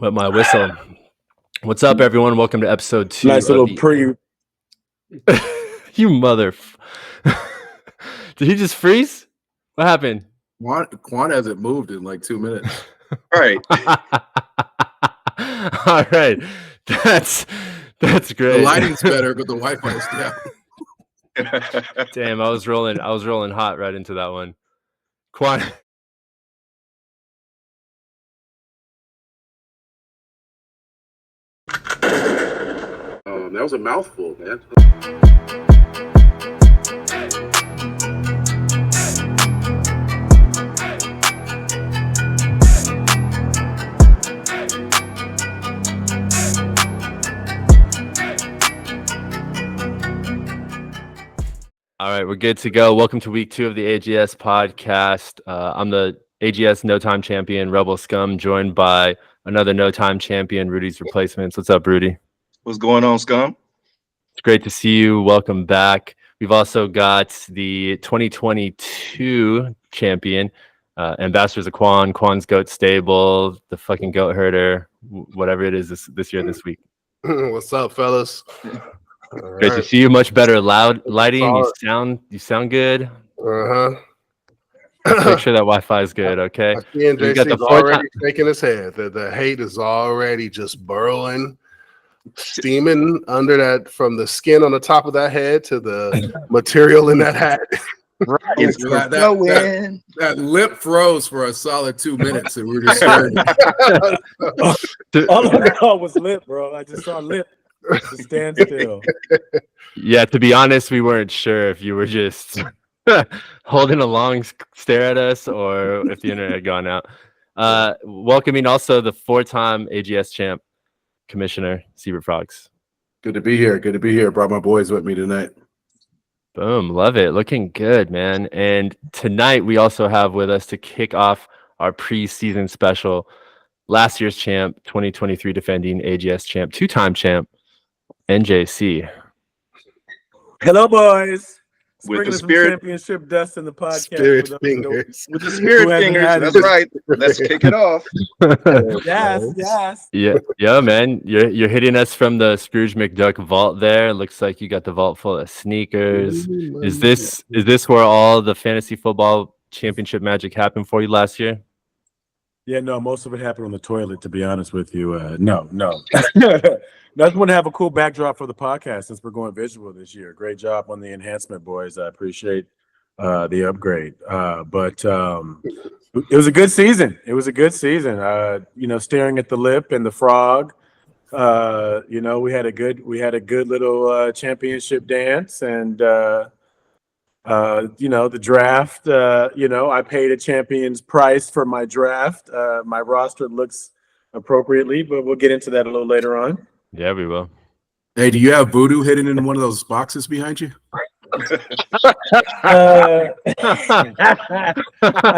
Wet my whistle. What's up, everyone? Welcome to episode 2. Nice little pre. You mother. Did he just freeze? What happened? Quan hasn't moved in like 2 minutes. Right. All right. That's great. The lighting's better, but the Wi-Fi's down. Damn, I was rolling hot right into that one. Quan. That was a mouthful, man. All right, we're good to go. Welcome to week 2 of the AGS podcast. I'm the AGS No Time champion, Rebel Scum, joined by another No Time champion, Rudy's replacements. What's up, Rudy? What's going on, Scum? It's great to see you. Welcome back. We've also got the 2022 champion, ambassadors of Quan's Goat Stable, the fucking goat herder, whatever it is this week. What's up, fellas? Great to see you. Much better lighting. You sound good. Make sure that Wi-Fi is good. Okay. JC's already shaking his head. The hate is already just burrowing, steaming under that, from the skin on the top of that head to the material in that hat. Right. That lip froze for a solid 2 minutes, and we're just staring. All I saw was lip, bro. I just saw lip. To stand still. Yeah, to be honest, we weren't sure if you were just holding a long stare at us or if the internet had gone out. Welcoming also the 4-time AGS champ, Commissioner Cebert Frogs. Good to be here. Good to be here. Brought my boys with me tonight. Boom, love it. Looking good, man. And tonight we also have with us to kick off our preseason special, last year's champ, 2023 defending AGS champ, 2-time champ, NJC. Hello, boys. With the spirit championship dust in the podcast. Spirit fingers. With the spirit fingers. That's right. Let's kick it off. Yes. Yeah, man. You're hitting us from the Scrooge McDuck vault there. Looks like you got the vault full of sneakers. Is this where all the fantasy football championship magic happened for you last year? Yeah, no, most of it happened on the toilet, to be honest with you. No. I just want to have a cool backdrop for the podcast since we're going visual this year. Great job on the enhancement, boys. I appreciate the upgrade. But it was a good season. Staring at the lip and the frog. We had a good little championship dance, and the draft. I paid a champion's price for my draft. My roster looks appropriately, but we'll get into that a little later on. Yeah, we will. Hey, do you have voodoo hidden in one of those boxes behind you? I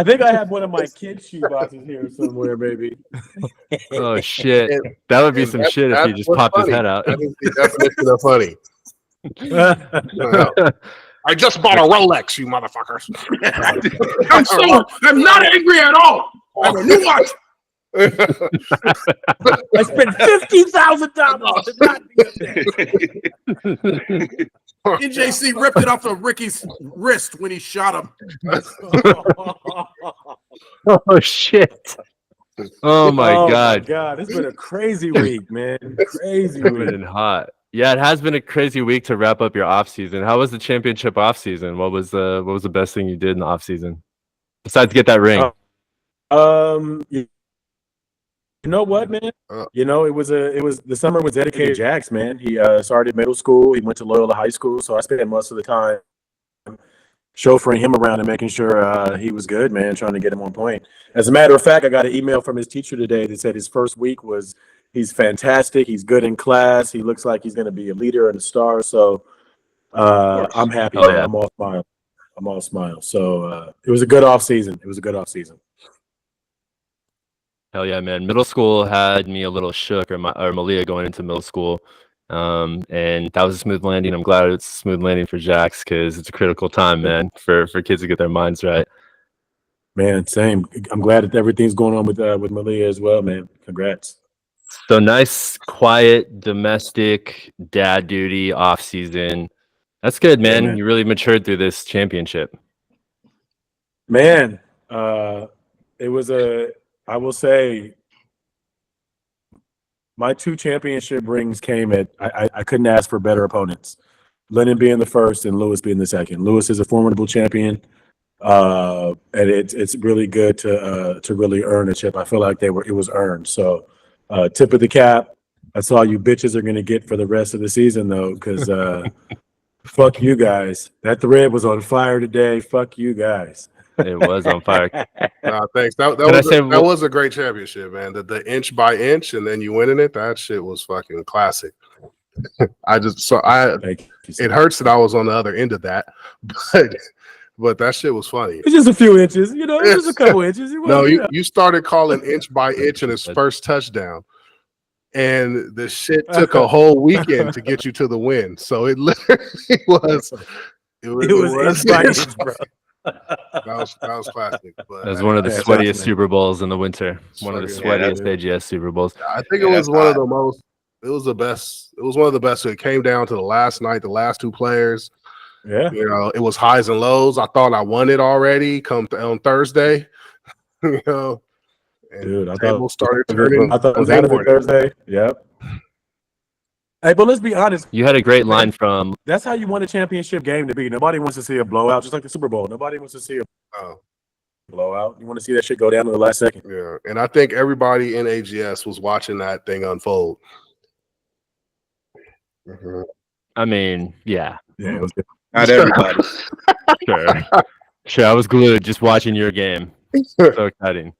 think I have one of my kids' shoe boxes here somewhere, baby. Oh shit! That would be some shit if he just popped his head out. That is the definition of funny. I just bought a Rolex, you motherfuckers. I'm not angry at all. I'm a new watch. I spent $50,000. NJC ripped it off of Ricky's wrist when he shot him. Oh shit! Oh my god! It's been a crazy week, man. Crazy week. Been hot. Yeah, it has been a crazy week to wrap up your off season. How was the championship off season? What was the best thing you did in the off season besides get that ring? You know what, man? It was the summer was dedicated to Jax, man. He started middle school. He went to Loyola High School, so I spent most of the time chauffeuring him around and making sure he was good, man, trying to get him on point. As a matter of fact, I got an email from his teacher today that said his first week he's fantastic. He's good in class. He looks like he's going to be a leader and a star. So I'm happy. Oh, yeah. I'm all smile. So it was a good off season. Hell yeah, man. Middle school had me a little shook, or Malia going into middle school. And that was a smooth landing. I'm glad it's a smooth landing for Jax because it's a critical time, man, for kids to get their minds right. Man, same. I'm glad that everything's going on with Malia as well, man. Congrats. So nice, quiet, domestic dad duty off season. That's good, man. Yeah, man. You really matured through this championship. Man, it was I will say, my 2 championship rings came at, I couldn't ask for better opponents. Lennon being the first and Lewis being the second. Lewis is a formidable champion. And it's really good to really earn a chip. I feel like it was earned. So tip of the cap. That's all you bitches are gonna get for the rest of the season though, because fuck you guys. That thread was on fire today. Fuck you guys. It was on fire. Nah, thanks. That was a great championship, man. The inch by inch, and then you winning it. That shit was fucking classic. It hurts that I was on the other end of that, but that shit was funny. It's just a few inches, you know. It's just a couple inches. You started calling inch by inch in his first touchdown, and the shit took a whole weekend to get you to the win. So it literally was. It was inch by inch, bro. That was classic. But that was one of the sweatiest Super Bowls in the winter. One of the sweatiest AGS Super Bowls. I think it was one of the most. It was the best. It was one of the best. It came down to the last night, the last 2 players. Yeah, you know, it was highs and lows. I thought I won it already. On Thursday, you know, and dude, I thought it was out of it Thursday. Yep. Hey, but let's be honest. You had a great line from. That's how you want a championship game to be. Nobody wants to see a blowout, just like the Super Bowl. Nobody wants to see a blowout. You want to see that shit go down to the last second. Yeah, and I think everybody in AGS was watching that thing unfold. Mm-hmm. I mean, yeah. It was good. Not everybody. Sure. I was glued just watching your game. So exciting.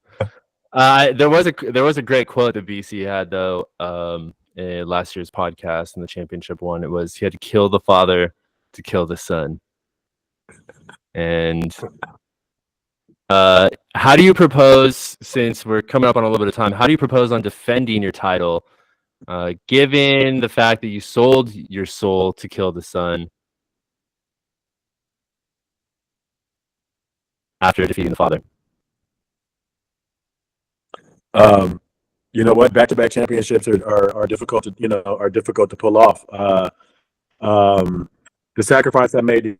There was a great quote that BC had though. In last year's podcast in the championship one, it was he had to kill the father to kill the son. And how do you propose, since we're coming up on a little bit of time, how do you propose on defending your title, given the fact that you sold your soul to kill the son after defeating the father? You know what? Back-to-back championships are difficult to pull off. The sacrifice I made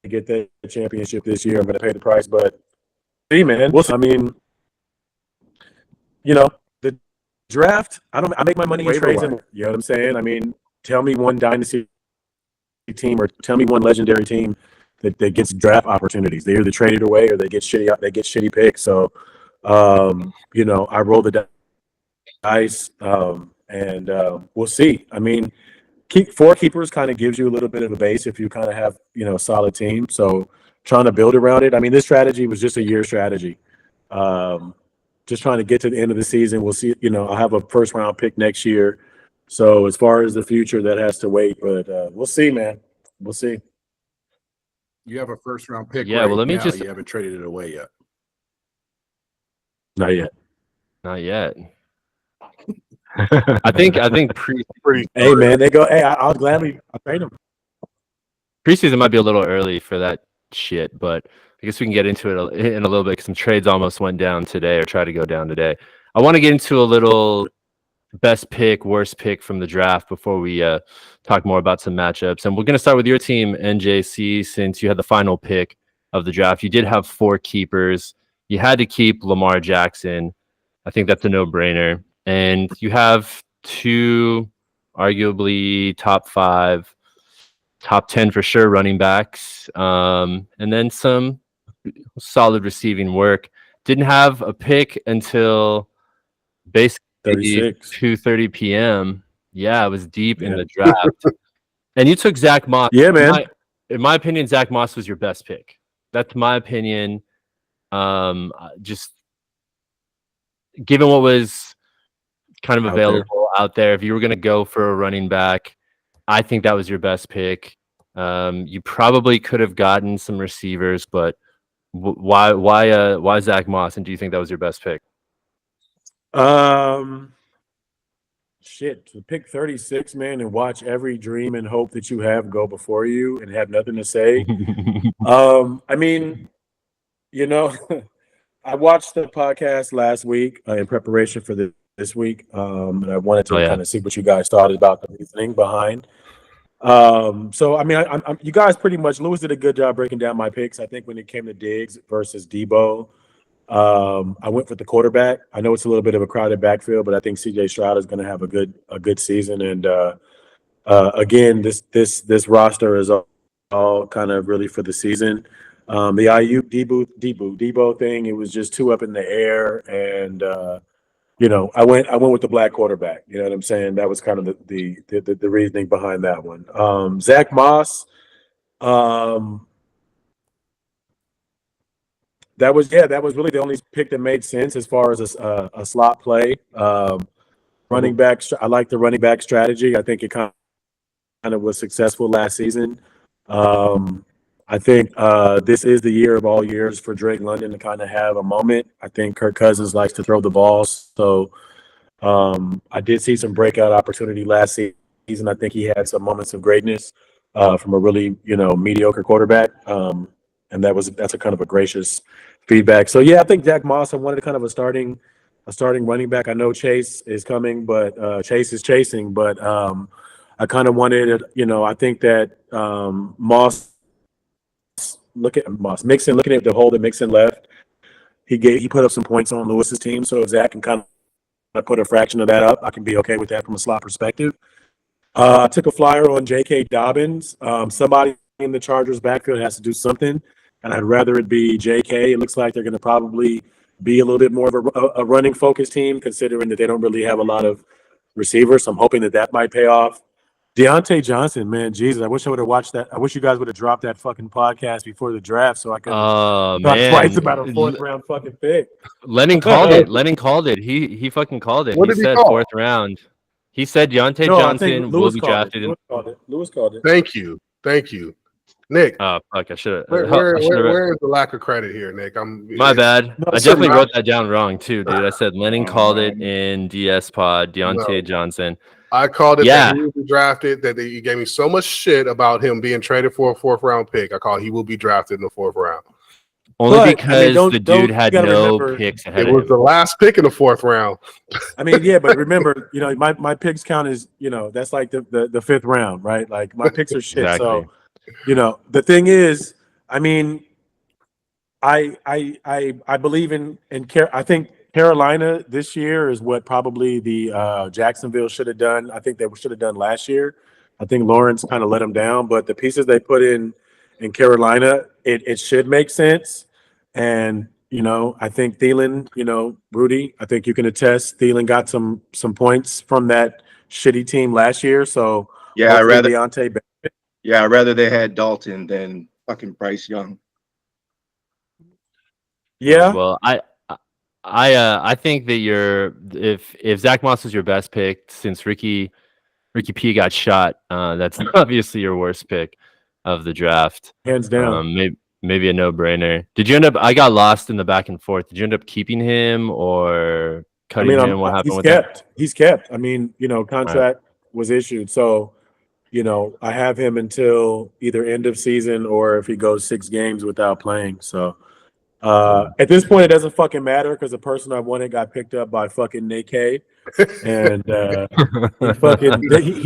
to get the championship this year, I'm going to pay the price. But see, man, I mean, you know, the draft. I make my money in trades, and you know what I'm saying. I mean, tell me one dynasty team or tell me one legendary team that gets draft opportunities. They either trade it away or they get shitty picks. So, you know, I roll the dice, and we'll see. I mean, keep 4 keepers kind of gives you a little bit of a base if you kind of have, you know, a solid team. So trying to build around it. I mean, this strategy was just a year strategy. Just trying to get to the end of the season. We'll see. You know, I'll have a first round pick next year. So as far as the future, that has to wait. But we'll see, man. We'll see. You have a first round pick. Yeah. Well, let me now. just. You haven't traded it away yet. Not yet. Not yet. I think Hey man, they go. Hey, I'll gladly trade them. Preseason might be a little early for that shit, but I guess we can get into it in a little bit because some trades almost went down today or try to go down today. I want to get into a little best pick, worst pick from the draft before we talk more about some matchups. And we're going to start with your team, NJC, since you had the final pick of the draft. You did have 4 keepers. You had to keep Lamar Jackson. I think that's a no-brainer. And you have 2 arguably top 5, top 10 for sure running backs, and then some solid receiving work. Didn't have a pick until basically 2:30 p.m. Yeah, it was deep in the draft. And you took Zach Moss. Yeah, man. In my opinion, Zach Moss was your best pick. That's my opinion. Just given what was kind of available out there, if you were going to go for a running back, I think that was your best pick. You probably could have gotten some receivers, but why Zach Moss? And do you think that was your best pick? Shit, to pick 36, man, and watch every dream and hope that you have go before you and have nothing to say. I mean, you know, I watched the podcast last week in preparation for this week, and I wanted to kind of see what you guys thought about the reasoning behind. So I mean, you guys pretty much. Lewis did a good job breaking down my picks. I think when it came to Diggs versus Debo, I went with the quarterback. I know it's a little bit of a crowded backfield, but I think C.J. Stroud is going to have a good season. And again, this roster is all kind of really for the season. The Ayuk Debo thing, it was just too up in the air, and I went with the black quarterback. You know what I'm saying? That was kind of the reasoning behind that one. Zach Moss, that was really the only pick that made sense as far as a slot play. Running back, I like the running back strategy. I think it kind of was successful last season. I think this is the year of all years for Drake London to kind of have a moment. I think Kirk Cousins likes to throw the ball, so I did see some breakout opportunity last season. I think he had some moments of greatness from a really mediocre quarterback, and that's a kind of a gracious feedback. So yeah, I think Jack Moss. I wanted kind of a starting running back. I know Chase is coming, but Chase is chasing, but I kind of wanted I think that Moss. Looking at the hole that Mixon left, he put up some points on Lewis's team, so if Zach can kind of put a fraction of that up, I can be okay with that from a slot perspective. I took a flyer on J.K. Dobbins. Somebody in the Chargers backfield has to do something, and I'd rather it be J.K. It looks like they're going to probably be a little bit more of a running focused team, considering that they don't really have a lot of receivers. So I'm hoping that might pay off. Deontay Johnson, man, Jesus, I wish I would have watched that. I wish you guys would have dropped that fucking podcast before the draft so I could talk twice about a fourth round fucking pick. Lennon called it. He fucking called it. What he did he said call? Fourth round. He said Deontay Johnson will be drafted. Lewis called it. Thank you, Nick. Oh fuck! I should have. Where is the lack of credit here, Nick? My bad. I definitely wrote that down wrong too, dude. I said Lennon called it in DS Pod. Deontay Johnson. I called it that he will be drafted. That you gave me so much shit about him being traded for a fourth round pick. I call he will be drafted in the fourth round. Only because the dude had no picks ahead of him. It was the last pick in the fourth round. I mean, yeah, but remember, my picks count as that's like the fifth round, right? Like my picks are shit. Exactly. So, the thing is, I mean, I believe in I think Carolina this year is what probably the Jacksonville should have done. I think they should have done last year. I think Lawrence kind of let them down, but the pieces they put in Carolina, it should make sense. And I think Thielen, Rudy, I think you can attest. Thielen got some points from that shitty team last year. So yeah, I'd rather Deontay. Yeah, I'd rather they had Dalton than fucking Bryce Young. Yeah. Well, I think that if Zach Moss is your best pick since Ricky P got shot, that's obviously your worst pick of the draft, hands down. Maybe a no-brainer. Did you end up? I got lost in the back and forth. Did you end up keeping him or cutting him? What happened with that? He's kept. I mean, contract was issued, so I have him until either end of season or if he goes 6 games without playing. So. At this point, it doesn't fucking matter because the person I wanted got picked up by fucking Nick K. And he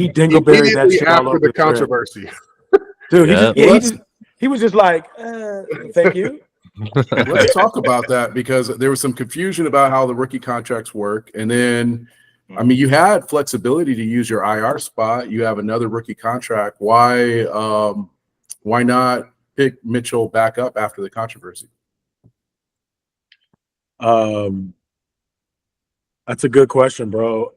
dingleberried that shit all over the controversy. Dude, he was just like, thank you. Let's talk about that because there was some confusion about how the rookie contracts work. And then, I mean, you had flexibility to use your IR spot. You have another rookie contract. Why not pick Mitchell back up after the controversy? That's a good question, bro.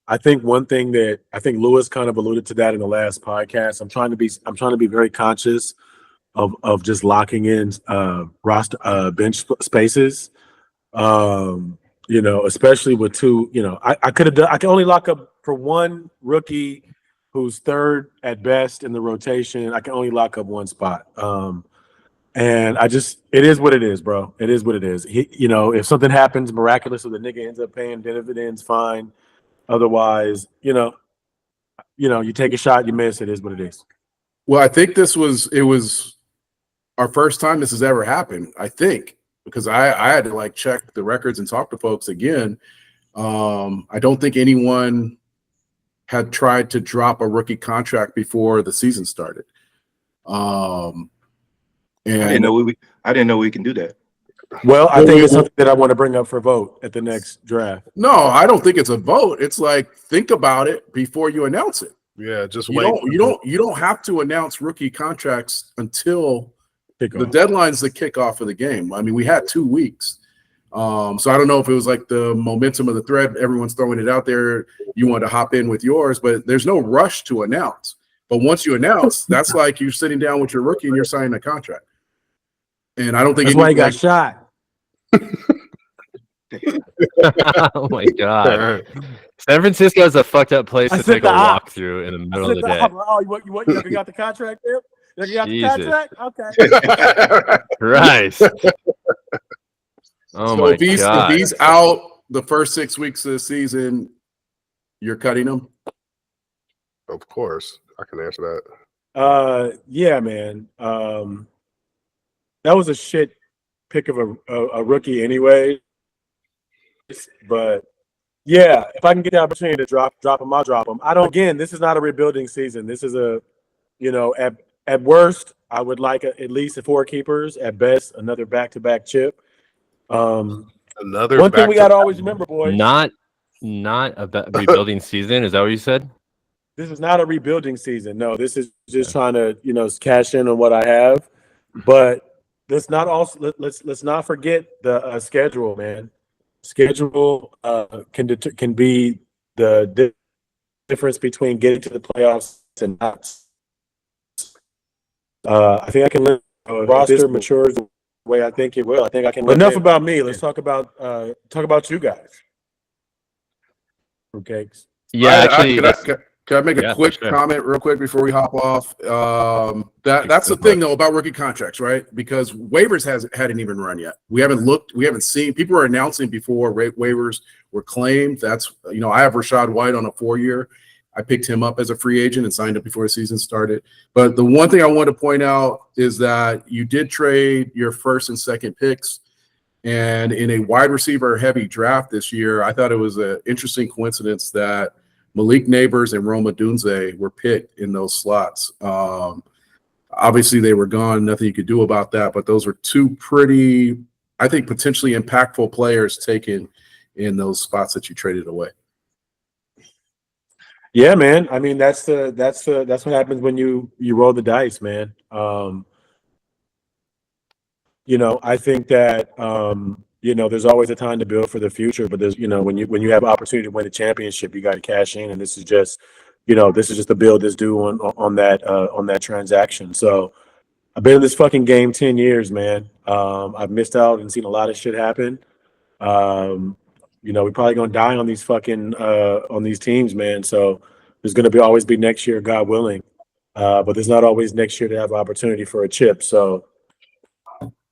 I think one thing that I think Lewis kind of alluded to that in the last podcast. I'm trying to be very conscious of just locking in roster bench spaces. Especially with 2. I can only lock up for one rookie who's third at best in the rotation. I can only lock up one spot. And it is what it is, bro. It is what it is. If something happens miraculous or the nigga ends up paying dividends, fine. Otherwise, you take a shot, you miss. It is what it is. Well, I think it was our first time this has ever happened, I think, because I had to like check the records and talk to folks again. I don't think anyone had tried to drop a rookie contract before the season started. And I didn't know we can do that. Well, I think it's something that I want to bring up for vote at the next draft. no, I don't think it's a vote. It's like, think about it before you announce it. Yeah, just You wait. don't have to announce rookie contracts until the Kickoff. deadline's the kickoff of the game. I mean, we had 2 weeks. So I don't know if it was like the momentum of the thread, everyone's throwing it out there, you want to hop in with yours, but there's no rush to announce. But once you announce, that's like you're sitting down with your rookie and you're signing a contract. And I don't think That's why he got shot. Oh my god, San Francisco is a fucked up place I to said take a the op. walkthrough in the middle of the day. Oh, you got the contract there? You got the Jesus. contract? Okay. Christ. Oh So my if he's god. out the first 6 weeks of the season, you're cutting him. Of course, I can answer that. Yeah, man. That was a shit pick of a rookie anyway. But yeah, if I can get the opportunity to drop him, I'll drop him. Again, this is not a rebuilding season. This is at worst, I would like at least 4 keepers. At best, another back-to-back chip. Another one thing we got to always remember, boys. Not a rebuilding season. Is that what you said? This is not a rebuilding season. No, this is just trying to cash in on what I have. But let's not forget the schedule, man. Schedule can be the difference between getting to the playoffs and not. I think I can live. Roster matures the way I think it will. I think I can. Enough about me. Let's talk about you guys. Fruitcakes. Yeah, actually, Can I make a quick comment real quick before we hop off? That's the thing though about rookie contracts, right? Because waivers hadn't even run yet. We haven't looked. We haven't seen. People were announcing before waivers were claimed. That's I have Rashad White on a 4-year. I picked him up as a free agent and signed up before the season started. But the one thing I want to point out is that you did trade your first and second picks. And in a wide receiver heavy draft this year, I thought it was an interesting coincidence that Malik Neighbors and Roma Dunze were picked in those slots. Obviously, they were gone. Nothing you could do about that. But those were 2 pretty, I think, potentially impactful players taken in those spots that you traded away. Yeah, man. I mean, that's what happens when you roll the dice, man. I think that there's always a time to build for the future, but there's when you have opportunity to win a championship, you got to cash in, and this is just the build that's due on that transaction. So I've been in this fucking game 10 years, man. I've missed out and seen a lot of shit happen. We're probably gonna die on these fucking on these teams, man. So there's gonna always be next year, God willing. But there's not always next year to have opportunity for a chip. So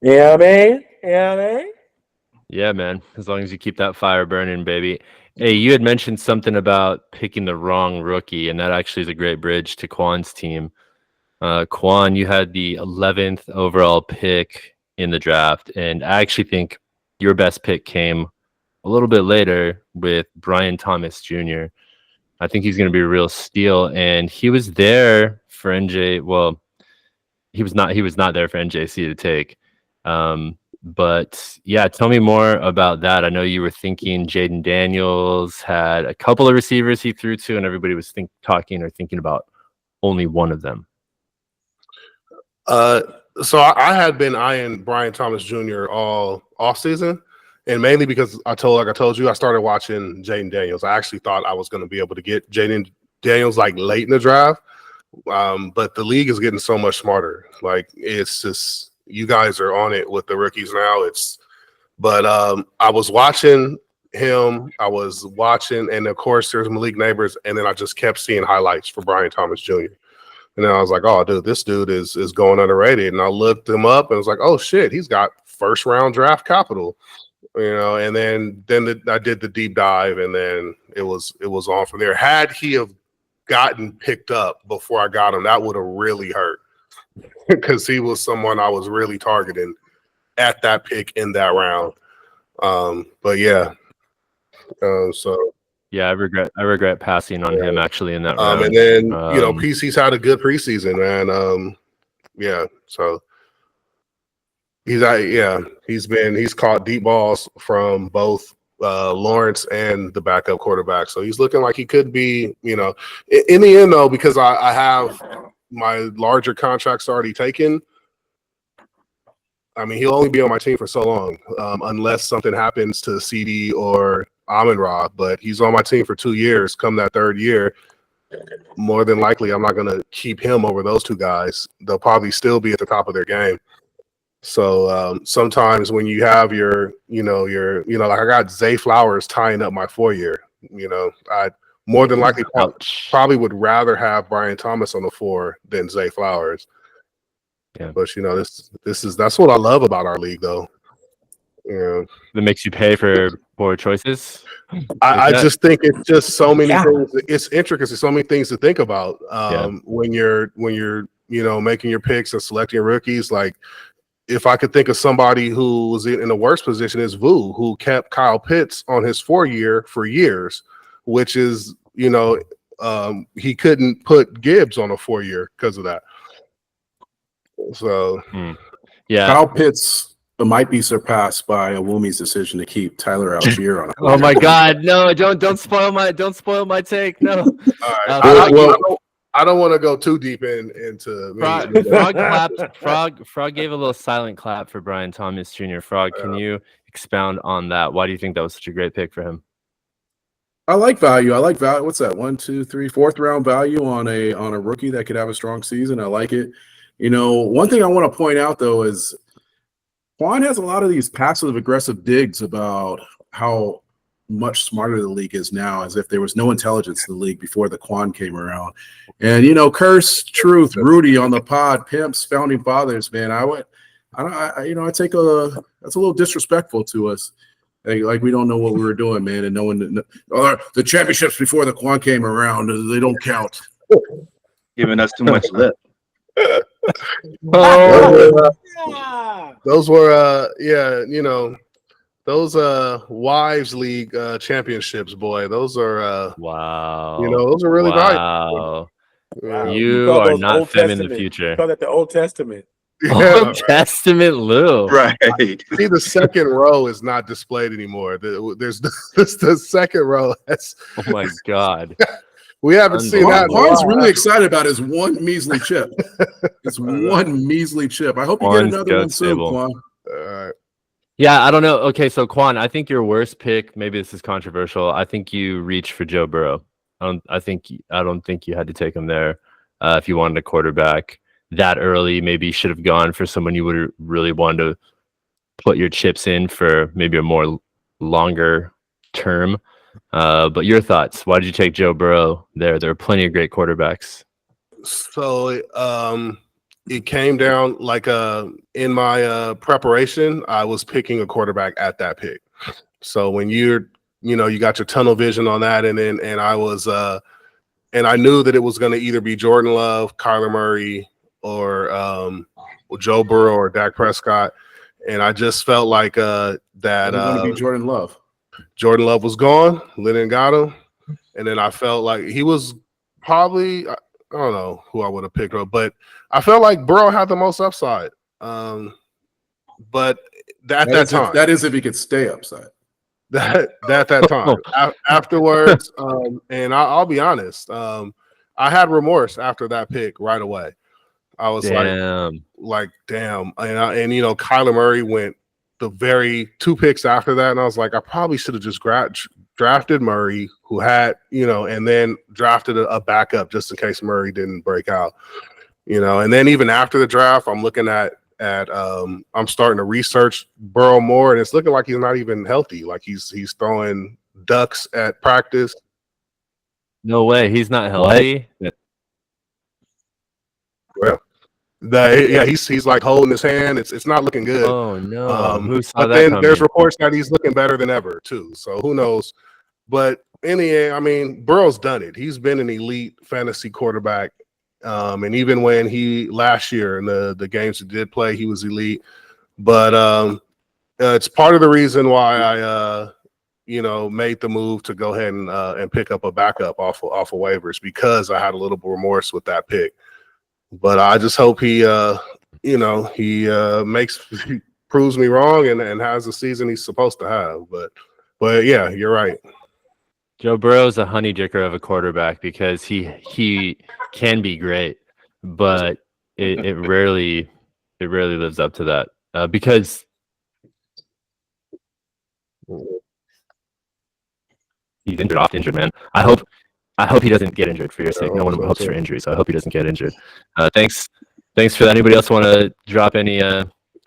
yeah, man. Yeah, man. As long as you keep that fire burning, baby. Hey, you had mentioned something about picking the wrong rookie, and that actually is a great bridge to Quan's team. Quan, you had the 11th overall pick in the draft, and I actually think your best pick came a little bit later with Brian Thomas Jr. I think he's going to be a real steal, and he was there for NJ. Well, he was not there for NJC to take. But yeah, tell me more about that. I know you were thinking Jaden Daniels had a couple of receivers he threw to, and everybody was thinking about only one of them. So I had been eyeing Brian Thomas Jr. all off season, and mainly because I told you, I started watching Jaden Daniels. I actually thought I was going to be able to get Jaden Daniels like late in the draft, but the league is getting so much smarter. Like it's just. You guys are on it with the rookies now. But I was watching him. And of course, there's Malik Neighbors, and then I just kept seeing highlights for Brian Thomas Jr. And then I was like, oh, dude, this dude is going underrated. And I looked him up, and I was like, oh shit, he's got 1st round draft capital, And then I did the deep dive, and then it was on from there. Had he have gotten picked up before I got him, that would have really hurt. because he was someone I was really targeting at that pick in that round. But yeah, so Yeah, I regret passing on him actually in that round. and then he's had a good preseason, man. Yeah, so he's caught deep balls from both Lawrence and the backup quarterback. So he's looking like he could be, in the end though, because I have my larger contracts already taken. I mean, he'll only be on my team for so long, unless something happens to CD or Amon-Ra, but he's on my team for 2 years. Come that third year, more than likely, I'm not going to keep him over those two guys. They'll probably still be at the top of their game. So sometimes when you have your like I got Zay Flowers tying up my 4-year, I more than likely probably would rather have Brian Thomas on the 4 than Zay Flowers. Yeah. But that's what I love about our league though. Yeah. That makes you pay for poor choices. I just think it's just so many things. It's intricacy, so many things to think about when you're making your picks and selecting rookies. Like if I could think of somebody who was in the worst position is Vu, who kept Kyle Pitts on his 4-year for years, which is he couldn't put Gibbs on a 4-year because of that. So yeah, Kyle Pitts might be surpassed by Awumi's decision to keep Tyler Algier on. Oh my God, no! Don't spoil my take. No. All right. I don't want to go too deep into. Frog clapped. Frog gave a little silent clap for Brian Thomas Jr. Frog, can you expound on that? Why do you think that was such a great pick for him? I like value. What's that? 1, 2, 3, 4th round value on a rookie that could have a strong season. I like it. One thing I want to point out though is Quan has a lot of these passive aggressive digs about how much smarter the league is now, as if there was no intelligence in the league before the Quan came around. And curse truth, Rudy on the pod, pimps, founding fathers, man. I take that's a little disrespectful to us. Like we don't know what we were doing, man, and no one. The championships before the Quan came around, they don't count. Giving us too much lip. Those were those wives league championships, boy. Those are wow. Those are really valuable. Wow. You are not fem in the future. Call that the Old Testament. Old Testament Lou. Right. See, the second row is not displayed anymore. There's the second row. Oh my God. We haven't seen that. Quan's really excited about his one measly chip. It's one measly chip. I hope you get another one soon, Quan. All right. Yeah, I don't know. Okay, so Quan, I think your worst pick, maybe this is controversial. I think you reached for Joe Burrow. I don't think you had to take him there if you wanted a quarterback that early. Maybe you should have gone for someone you would really want to put your chips in for maybe a more longer term. But your thoughts? Why did you take Joe Burrow there? There are plenty of great quarterbacks. So it came down like in my preparation, I was picking a quarterback at that pick. So when you got your tunnel vision on that, and I was and I knew that it was going to either be Jordan Love, Kyler Murray, or Joe Burrow or Dak Prescott, and I just felt like that going to be Jordan Love. Jordan Love was gone. Lennon got him, and then I felt like he was probably. I don't know who I would have picked up, but I felt like Burrow had the most upside. But that time, that is if he could stay upside. That time. Afterwards, and I'll be honest, I had remorse after that pick right away. I was damn, and Kyler Murray went the very 2 picks after that, and I was like, I probably should have just drafted Murray, who had, and then drafted a backup just in case Murray didn't break out, and then even after the draft, I'm looking at I'm starting to research Burrow more, and it's looking like he's not even healthy. Like he's throwing ducks at practice. No way, he's not healthy. Well, he's like holding his hand. It's not looking good. Oh no! Who saw but that then coming? There's reports that he's looking better than ever too. So who knows? But in the end, I mean, Burrow's done it. He's been an elite fantasy quarterback And even when he last year in the games he did play, he was elite. But it's part of the reason why I made the move to go ahead and pick up a backup off of waivers, because I had a little remorse with that pick. But I just hope he proves me wrong and has the season he's supposed to have. But yeah, you're right. Joe Burrow's a honeydicker of a quarterback because he can be great, but it rarely lives up to that because he's injured, man. I hope he doesn't get injured for your sake. No one hopes for injury, so I hope he doesn't get injured. Thanks for that. Anybody else want to drop any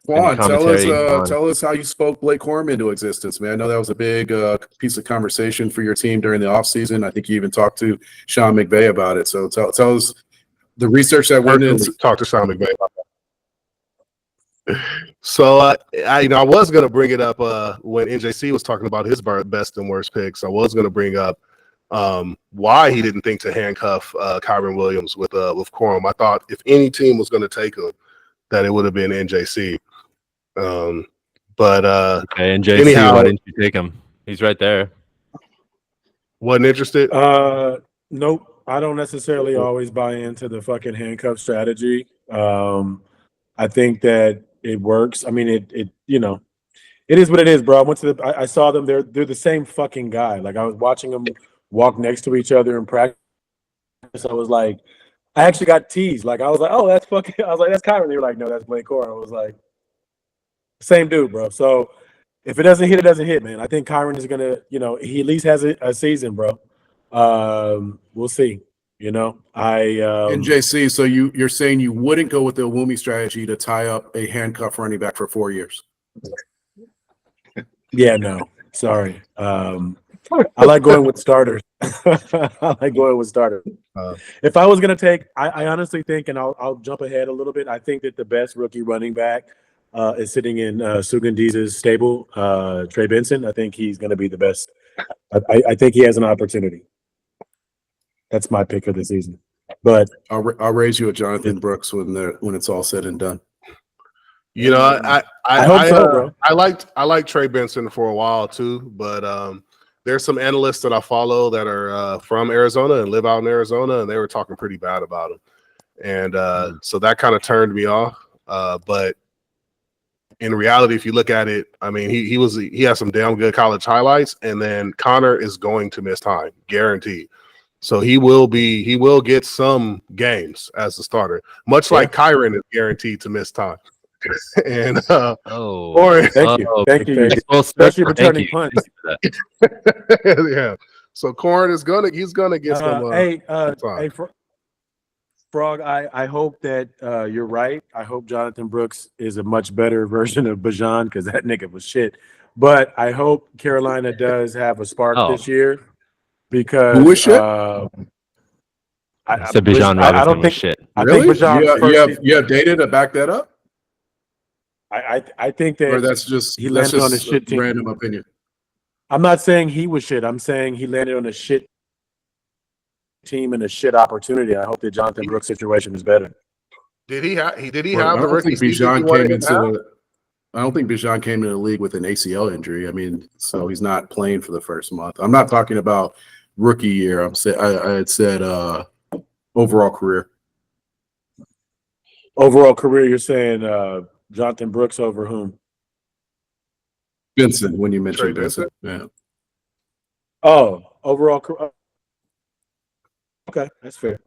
Quan, commentary tell us how you spoke Blake Corum into existence, man. I know that was a big piece of conversation for your team during the offseason. I think you even talked to Sean McVay about it. So tell us the research that went into. Talk to Sean McVay about that. So I was gonna bring it up when NJC was talking about his best and worst picks. I was gonna bring up why he didn't think to handcuff Kyron Williams with Corum. I thought if any team was gonna take him, that it would have been NJC. Okay, NJC, anyhow, why didn't you take him? He's right there. Wasn't interested? Nope. I don't necessarily always buy into the fucking handcuff strategy. I think that it works. I mean, it is what it is, bro. I saw them. They're the same fucking guy. Like, I was watching them walk next to each other in practice. I was like, I actually got teased. Like, I was like, oh, that's fucking. I was like, that's Kyron. They were like, no, that's Blake Corum. I was like, same dude, bro. So if it doesn't hit, it doesn't hit, man. I think Kyron is gonna, he at least has a season, bro. We'll see. NJC. So you're saying you wouldn't go with the Woomy strategy to tie up a handcuff running back for 4 years? Yeah, no, sorry. I like going with starters. I like going with starters. If I was gonna take, I honestly think, and I'll jump ahead a little bit. I think that the best rookie running back is sitting in Sugandiz's stable, Trey Benson. I think he's gonna be the best. I think he has an opportunity. That's my pick for the season. But I'll raise you a Jonathan Brooks when it's all said and done. I hope so, bro. I liked Trey Benson for a while too, but there's some analysts that I follow that are from Arizona and live out in Arizona, and they were talking pretty bad about him, and so that kind of turned me off. But in reality, if you look at it, I mean, he has some damn good college highlights, and then Connor is going to miss time, guaranteed. So he will get some games as a starter, much like Kyron is guaranteed to miss time. And thank you, especially returning punts. Yeah, so Corn is he's gonna get some. Hey, Frog, I hope that you're right. I hope Jonathan Brooks is a much better version of Bajan, because that nigga was shit. But I hope Carolina does have a spark this year, because who was shit? I said Bijan Robinson was shit. Really? You have data to back that up? I think that, or that's just he landed on a shit team. Random opinion. I'm not saying he was shit. I'm saying he landed on a shit team and a shit opportunity. I hope the Jonathan Brooks situation is better. Did he have the rookie season? I don't think Bijan came into the league with an ACL injury. I mean, so he's not playing for the first month. I'm not talking about rookie year. I had said overall career. Overall career, you're saying Jonathan Brooks over whom? Benson, when you mentioned Benson. Yeah. Oh, overall career. Okay, that's fair.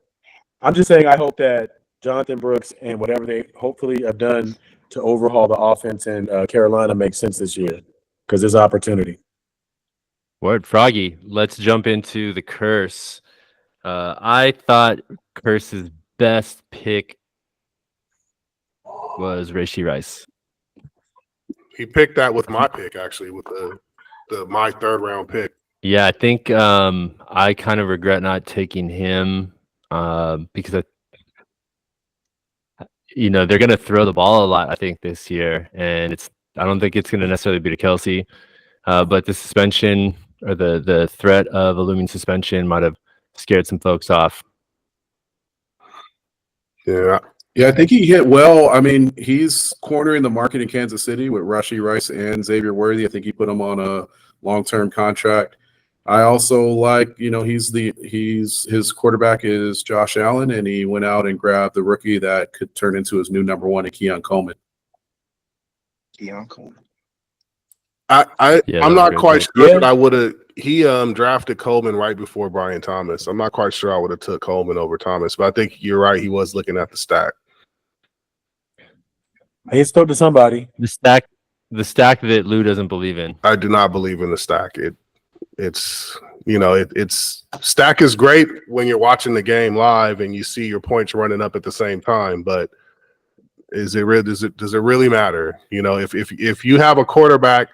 I'm just saying I hope that Jonathan Brooks and whatever they hopefully have done to overhaul the offense in Carolina makes sense this year, because there's opportunity. Word, Froggy. Let's jump into the curse. I thought Curse's best pick was Rashee Rice. He picked that with my pick, actually, with my third round pick. Yeah, I think I kind of regret not taking him because they're going to throw the ball a lot, I think, this year, and I don't think it's going to necessarily be to Kelsey, but the suspension or the threat of a looming suspension might have scared some folks off. Yeah. Yeah, I think he hit well. I mean, he's cornering the market in Kansas City with Rashee Rice and Xavier Worthy. I think he put him on a long-term contract. I also like, his quarterback is Josh Allen, and he went out and grabbed the rookie that could turn into his new number one, Keon Coleman. Keon Coleman. I'm not quite sure that I would have. He drafted Coleman right before Brian Thomas. I'm not quite sure I would have took Coleman over Thomas, but I think you're right. He was looking at the stack. He spoke to somebody. The stack that Lou doesn't believe in. I do not believe in the stack. It's stack is great when you're watching the game live and you see your points running up at the same time, but does it really matter? If you have a quarterback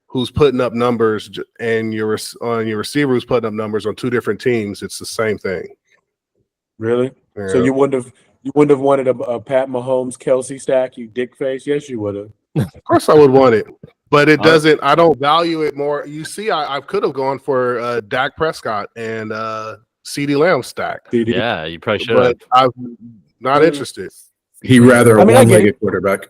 who's putting up numbers and your receiver who's putting up numbers on two different teams, it's the same thing. Really? Yeah. So you wouldn't have wanted a Pat Mahomes Kelsey stack, you dick face? Yes, you would have. Of course I would want it, but it doesn't. I don't value it more. You see, I could have gone for Dak Prescott and CeeDee Lamb stack. Yeah, you probably should have. But I'm not interested. He'd rather a one-legged quarterback.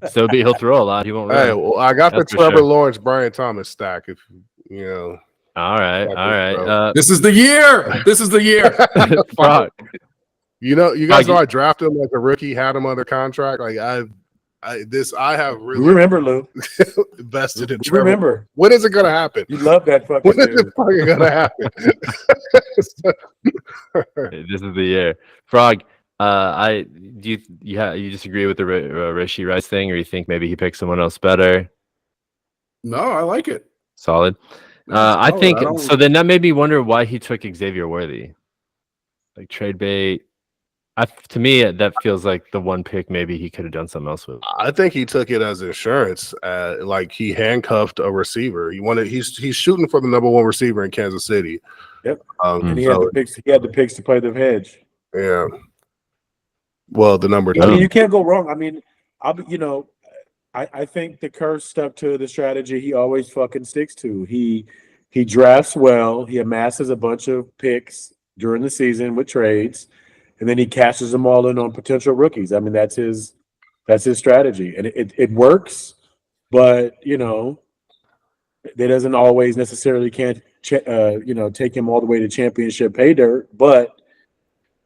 So he'll throw a lot. He won't run. Hey, well, I got That's the for Trevor sure. Lawrence, Brian Thomas stack. If you know. All right. This is the year. This is the year. Frog. You guys know I drafted him as a rookie, had him under contract. Like I have really remember, Lou. invested in You Trevor. remember. When is it gonna happen? You love that fucking When is it fucking gonna happen? This is the year. Frog, you disagree with the Rashee Rice thing, or you think maybe he picked someone else better? No, I like it. Solid. I think so. Then that made me wonder why he took Xavier Worthy, like trade bait. To me, that feels like the one pick maybe he could have done something else with. I think he took it as insurance. Like he handcuffed a receiver. He's shooting for the number one receiver in Kansas City. Yep. And he had the picks. He had the picks to play the hedge. Yeah. Well, the number two. I mean, you can't go wrong. I mean, I think the Curse stuck to the strategy he always fucking sticks to. He drafts well. He amasses a bunch of picks during the season with trades, and then he cashes them all in on potential rookies. I mean, that's his strategy, and it works. But that doesn't always necessarily take him all the way to championship pay dirt. But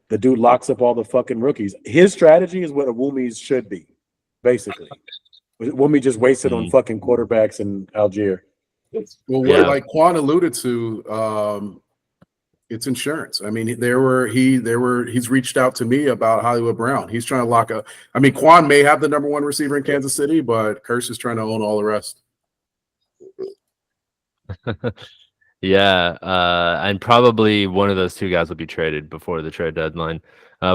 the dude locks up all the fucking rookies. His strategy is what a Wumi's should be, basically. Wumi just wasted on fucking quarterbacks in Algier. Well, like Quan alluded to, it's insurance. I mean, he's reached out to me about Hollywood Brown. He's trying to lock up. I mean, Quan may have the number one receiver in Kansas City, but Curse is trying to own all the rest. Yeah, and probably one of those two guys will be traded before the trade deadline.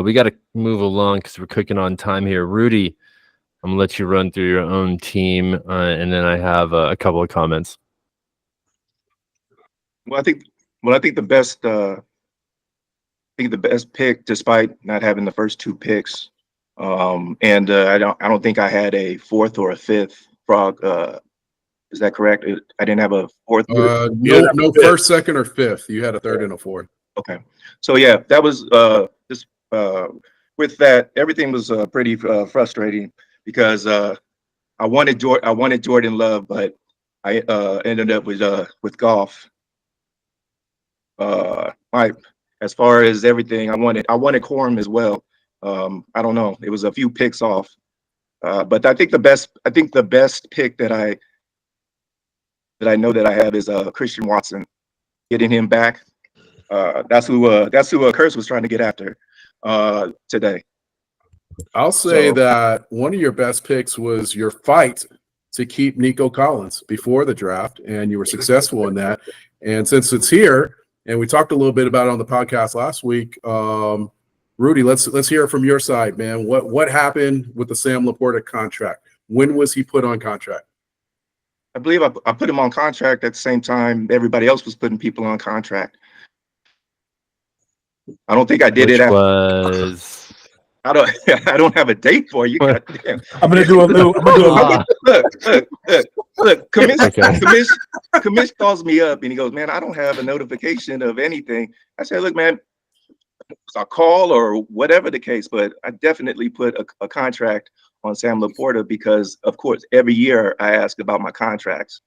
We got to move along because we're cooking on time here. Rudy, I'm gonna let you run through your own team, and then I have a couple of comments. Well, I think the best pick, despite not having the first two picks, and I don't think I had a fourth or a fifth. Frog, is that correct? I didn't have a fourth. No first, second, or fifth. You had a third and a fourth. Okay, so yeah, that was just with that. Everything was pretty frustrating because I wanted Jordan Love, but I ended up with Goff. As far as everything, I wanted Corum as well. I don't know. It was a few picks off, but I think the best pick that I know that I have is Christian Watson. Getting him back. That's who Curse was trying to get after today. I'll say that one of your best picks was your fight to keep Nico Collins before the draft, and you were successful in that. And since it's here, and we talked a little bit about it on the podcast last week, Rudy, let's hear it from your side, man. What happened with the Sam Laporta contract? When was he put on contract? I believe I put him on contract at the same time everybody else was putting people on contract. I don't think I did it. I don't have a date for you. I'm gonna do a loop. Look. Commish calls me up and he goes, "Man, I don't have a notification of anything." I said, "Look, man, a call or whatever the case, but I definitely put a contract on Sam Laporta because, of course, every year I ask about my contracts.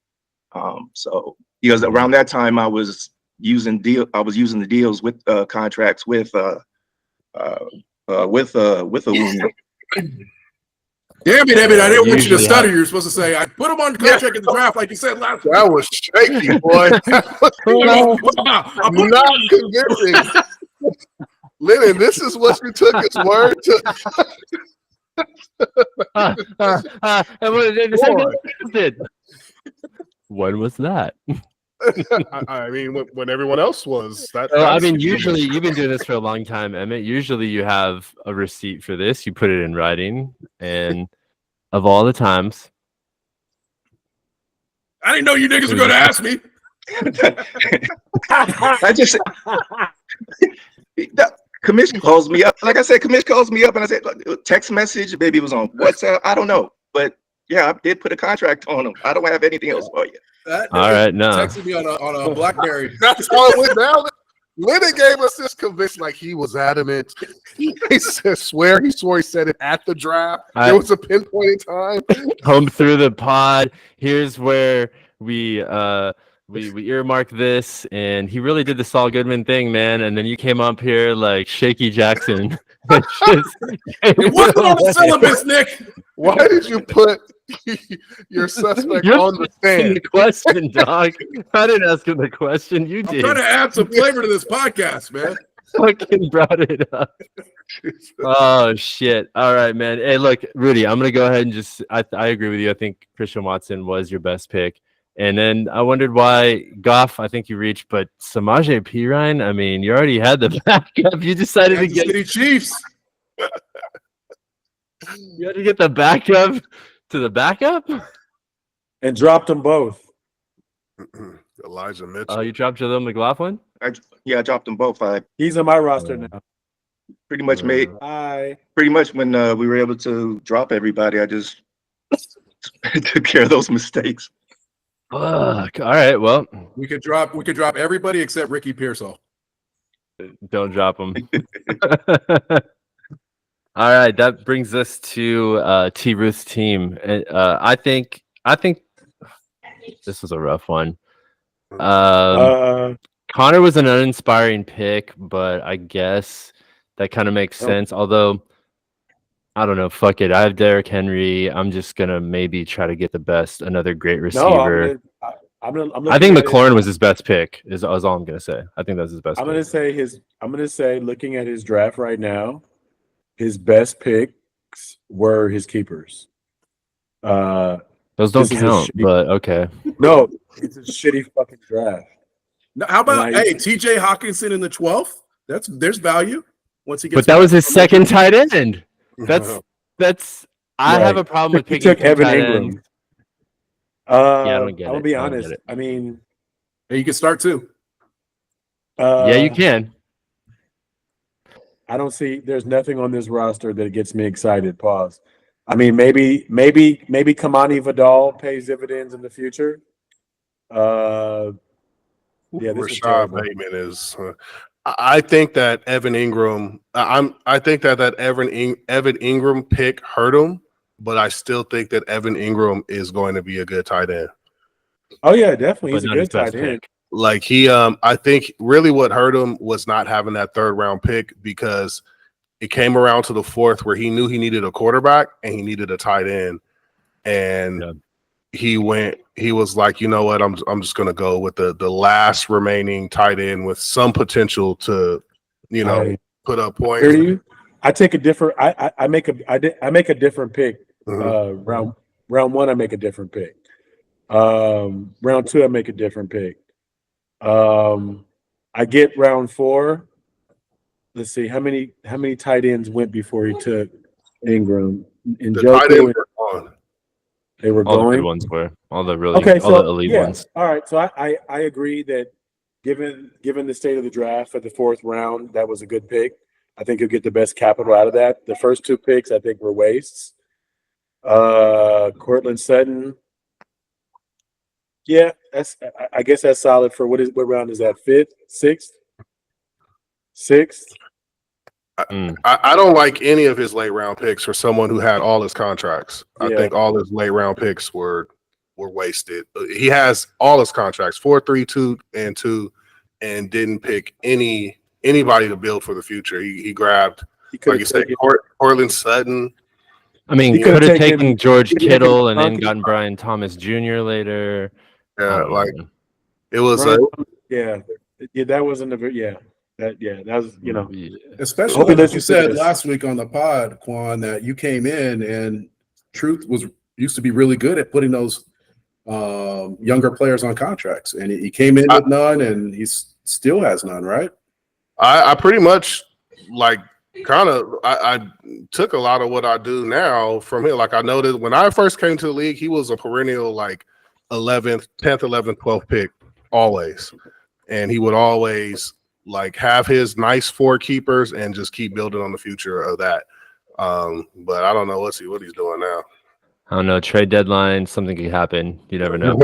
So because around that time I was using the deals with contracts with a woman. Damn it, Evan! I didn't want you to usually stutter. have- You're supposed to say, "I put him on contract in the draft," like you said last week. That was shaky, boy. Not convincing. Lennon, this is what you took his word to. and what the same thing did. When was that? I mean, when everyone else was. I that's- mean, usually you've been doing this for a long time, Emmett. Usually you have a receipt for this. You put it in writing, and of all the times, I didn't know you niggas were going to ask me. I just the commission calls me up. Like I said, commission calls me up, and I said, text message, maybe it was on WhatsApp. I don't know, but yeah, I did put a contract on him. I don't have anything else for you. That all right, no. texted me on a BlackBerry. That's all it went down. Lennon gave us this conviction like he was adamant. He swore he said it at the draft. There was a pinpoint in time. Home through the pod. Here's where we earmark this, and he really did the Saul Goodman thing, man. And then you came up here like Shaky Jackson. It wasn't on the syllabus, Nick. Why did you put your suspect You're on the asking stand? the question, dog. I didn't ask him the question. You I'm did. trying to add some flavor to this podcast, man. Fucking brought it up. Oh shit! All right, man. Hey, look, Rudy. I'm gonna go ahead and just. I agree with you. I think Christian Watson was your best pick. And then I wondered why Goff. I think you reached, but Samaje Perine. I mean, you already had the backup. You decided to Kansas get. City Chiefs. You had to get the backup to the backup. And dropped them both. Elijah Mitchell. Oh, you dropped Jaleel McLaughlin. I dropped them both. I He's on my roster now. pretty much made Hi. pretty much when we were able to drop everybody, I just took care of those mistakes. Fuck. All right. Well, We could drop everybody except Ricky Pearsall. don't drop them. All right, that brings us to T. Ruth's team. I think this was a rough one. Connor was an uninspiring pick, but I guess that kind of makes sense. Although, I don't know. Fuck it. I have Derrick Henry. I'm just gonna maybe try to get another great receiver. I think McLaurin was his best pick. Is all I'm gonna say. I think that's his best. I'm gonna say looking at his draft right now, his best picks were his keepers. Those don't count, but okay. No, it's a shitty fucking draft. Now, how about TJ Hawkinson in the 12th? There's value once he gets. But that was his second tight end. That's. I have a problem with picking. He took Evan Ingram. I don't get it. I'll be honest. I mean, hey, you can start too. Yeah, you can. I don't see. There's nothing on this roster that gets me excited. Pause. I mean, maybe Kamani Vidal pays dividends in the future. Yeah, this is Rashad Bateman is. I think that Evan Ingram. I think that Evan Ingram pick hurt him, but I still think that Evan Ingram is going to be a good tight end. Oh yeah, definitely. But He's a not good his best tight end. pick. Like I think really what hurt him was not having that third round pick because it came around to the fourth where he knew he needed a quarterback and he needed a tight end, and he was like, you know what, I'm just gonna go with the last remaining tight end with some potential to, put up points. Hear you? I take a different. I make a different pick. Round one, I make a different pick. Round two, I make a different pick. I get round four. Let's see how many tight ends went before he took Ingram. And The Joe tight ends were gone. They were All the going. good ones were. All the elite ones. All right. So I agree that given the state of the draft at the fourth round, that was a good pick. I think you'll get the best capital out of that. The first two picks, I think, were wastes. Cortland Sutton. Yeah, I guess that's solid for what round is that? Fifth? Sixth? I don't like any of his late round picks for someone who had all his contracts. I think all his late round picks were wasted. He has all his contracts 4, 3, 2, and 2, and didn't pick anybody to build for the future. He grabbed, like you said, Cortland Sutton. I mean, he could have taken George Kittle and then gotten Brian Thomas Jr. later. Yeah, like it was that wasn't a that was, you know, especially like you said last week on the pod, Quan, that you came in and Truth used to be really good at putting those younger players on contracts, and he came in with none, and he still has none, right? I pretty much like I took a lot of what I do now from him. Like I noticed when I first came to the league, he was a perennial like 11th, 10th, 11th, 12th pick always, and he would always like have his nice 4 keepers and just keep building on the future of that. But I don't know what he's doing now. I don't know. Trade deadline, something could happen. You never know.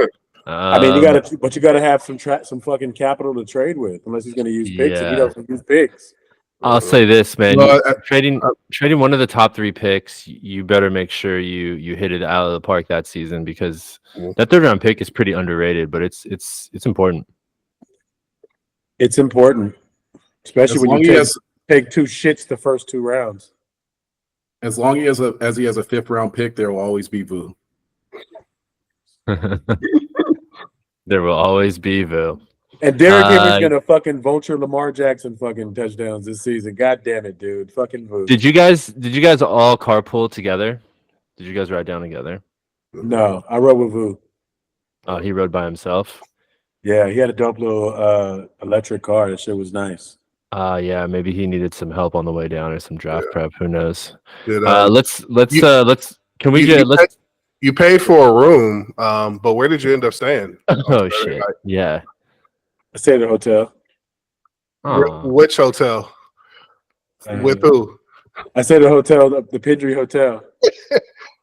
I mean, you gotta have some fucking capital to trade with, unless he's gonna use picks. If he doesn't use picks, I'll say this, man. Trading one of the top 3 picks, you better make sure you hit it out of the park that season, because that 3rd round pick is pretty underrated, but it's important. It's important, especially when you take 2 shits the first 2 rounds. As long as he has a 5th round pick, there will always be Vu. There will always be Vu. And Derrick Henry's gonna fucking vulture Lamar Jackson fucking touchdowns this season. God damn it, dude! Fucking Vu. Did you guys all carpool together? Did you guys ride down together? No, I rode with Vu. Oh, he rode by himself. Yeah, he had a dope little electric car. That shit was nice. Yeah, maybe he needed some help on the way down or some draft prep. Who knows? You paid for a room, but where did you end up staying? Oh shit! Yeah, I stayed at a hotel. Which hotel? With who? I stayed at a hotel, the Pindry Hotel.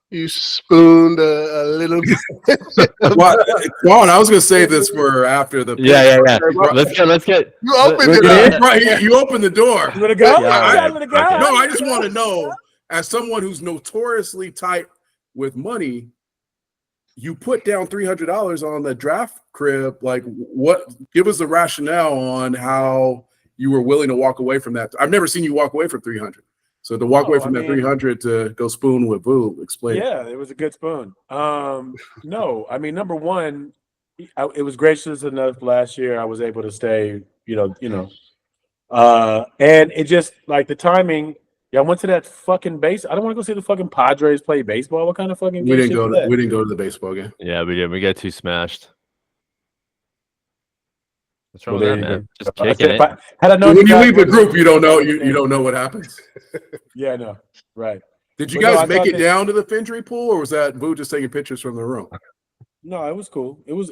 You spooned a little. Quan, I was gonna save this for after the. Yeah. Let's get. You opened it right here. You opened the door. You wanna go? No, I just want to know, as someone who's notoriously tight with money, you put down $300 on the draft crib. Like, what? Give us the rationale on how you were willing to walk away from that. I've never seen you walk away from 300. So to walk away from that 300 to go spoon with Vu, explain. Yeah, it was a good spoon. No, I mean, number one, it was gracious enough last year. I was able to stay, and it just like the timing. Yeah, I went to that fucking base. I don't want to go see the fucking Padres play baseball. What kind of fucking? We didn't go to the baseball game. Yeah, we did. We got 2 smashed. What's wrong with that, man? Just kicking it. Had I known when you leave a group, you don't know what happens. Yeah, I know. Right. Did you guys make it down to the Findry pool, or was that Vu just taking pictures from the room? No, it was cool. It was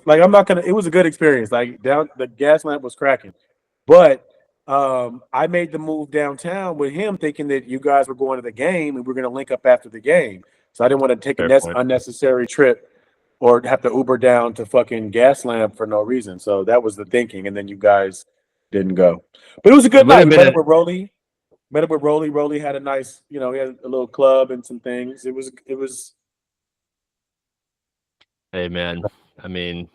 like it was a good experience. Like down the gas lamp was cracking. But I made the move downtown with him thinking that you guys were going to the game and we're gonna link up after the game. So I didn't want to take an unnecessary trip or have to Uber down to fucking gas lamp for no reason. So that was the thinking, and then you guys didn't go. But it was a good night. Met up with Rolly. Rolly had a nice, he had a little club and some things. It was. Hey man, I mean,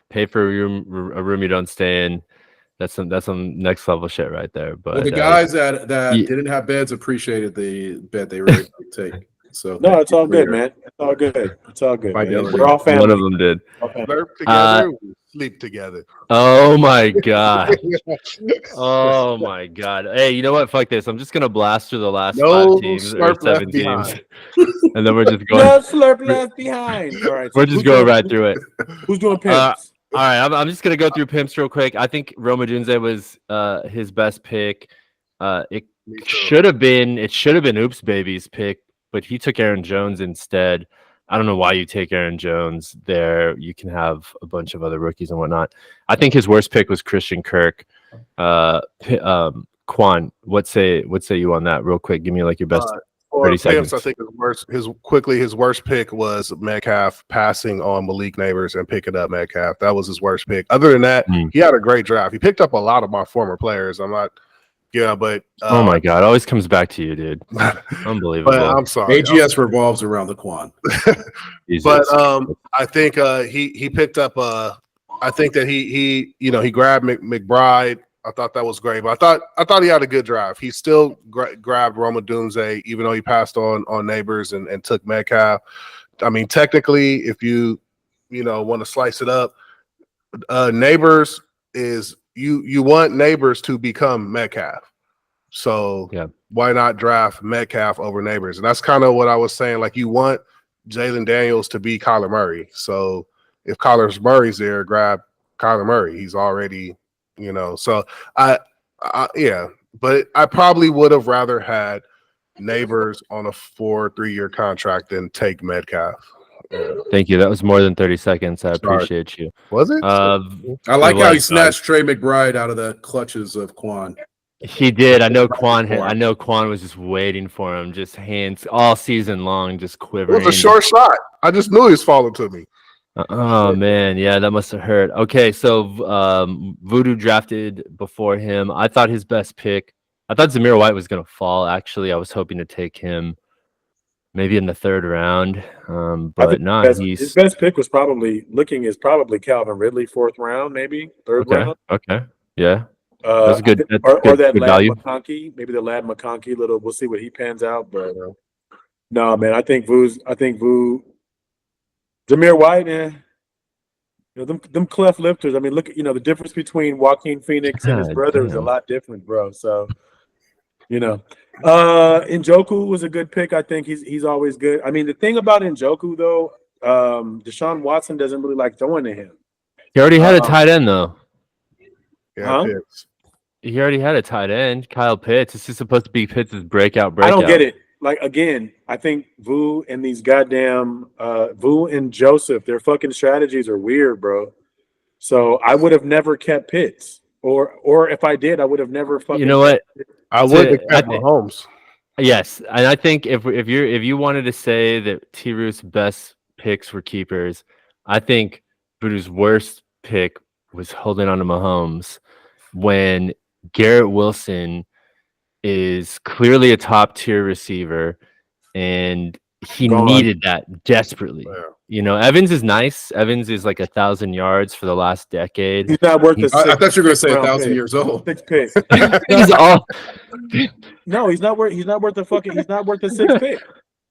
pay for a room you don't stay in. That's some next level shit right there. But the guys that didn't have beds appreciated the bed they really take. So no, it's all good, man. It's all good. It's all good. We're all family. One of them did. Slurp together, sleep together. Oh my god. Oh my god. Hey, you know what? Fuck this. I'm just gonna blast through the last 5 teams or 7 teams, and then we're just going. No Slurp left behind. All right, we're just going right through it. Who's doing pimps? All right, I'm just gonna go through pimps real quick. I think Roma Dunze was his best pick. It should have been Oops Baby's pick, but he took Aaron Jones instead. I don't know why you take Aaron Jones there. You can have a bunch of other rookies and whatnot. I think his worst pick was Christian Kirk. Quan, what say you on that real quick? Give me like your best 30 seconds. I think his worst pick was Metcalf passing on Malik Neighbors and picking up Metcalf. That was his worst pick. Other than that, he had a great draft. He picked up a lot of my former players. I'm not Yeah, but Oh my God, it always comes back to you, dude. Unbelievable. But I'm sorry. AGS revolves around the Quan. Jesus. But I think he picked up. I think that he grabbed McBride. I thought that was great. But I thought he had a good drive. He still grabbed Roma Dunze, even though he passed on Neighbors and took Metcalf. I mean, technically, if you want to slice it up, Neighbors is you want Neighbors to become Metcalf. So why not draft Metcalf over Neighbors? And that's kind of what I was saying. Like, you want Jalen Daniels to be Kyler Murray. So if Kyler Murray's there, grab Kyler Murray. He's already, So but I probably would have rather had Neighbors on a 3-year contract than take Metcalf. Thank you. That was more than 30 seconds. I appreciate you. Was it? I like how he snatched Trey McBride out of the clutches of Quan. He did. I know Quan. I know Quan was just waiting for him, just hands all season long, just quivering. It was a short shot. I just knew he was falling to me. Oh man, yeah, that must have hurt. Okay, so Voodoo drafted before him. I thought his best pick. I thought Zamir White was gonna fall. Actually, I was hoping to take him maybe in the 3rd round, but not. His best pick was probably Calvin Ridley, 4th round, maybe 3rd round. Okay, yeah. That's good. Or that Lad McConkey, maybe the Lad McConkey little. We'll see what he pans out. But no, man, I think Zamir White, man. Them cleft lifters. I mean, look, the difference between Joaquin Phoenix and his brother is a lot different, bro. So, Njoku was a good pick. I think he's always good. I mean, the thing about Njoku though, Deshaun Watson doesn't really like throwing to him. He already had a tight end though. Yeah, He already had a tight end, Kyle Pitts. It's just supposed to be Pitts' breakout. I don't get it. Like, again, I think Vu and these goddamn Vu and Joseph, their fucking strategies are weird, bro. So I would have never kept Pitts, or if I did, I would have never fucking. You know what? I would have kept Mahomes. Yes, and I think if you wanted to say that T-Root's best picks were keepers, I think Voodoo's worst pick was holding on to Mahomes when Garrett Wilson is clearly a top tier receiver and he needed that desperately. Yeah. Evans is nice. Evans is like 1,000 yards for the last decade. He's not worth I thought you were going to say 1,000 years old. 6 pick. No, he's not worth the 6th pick.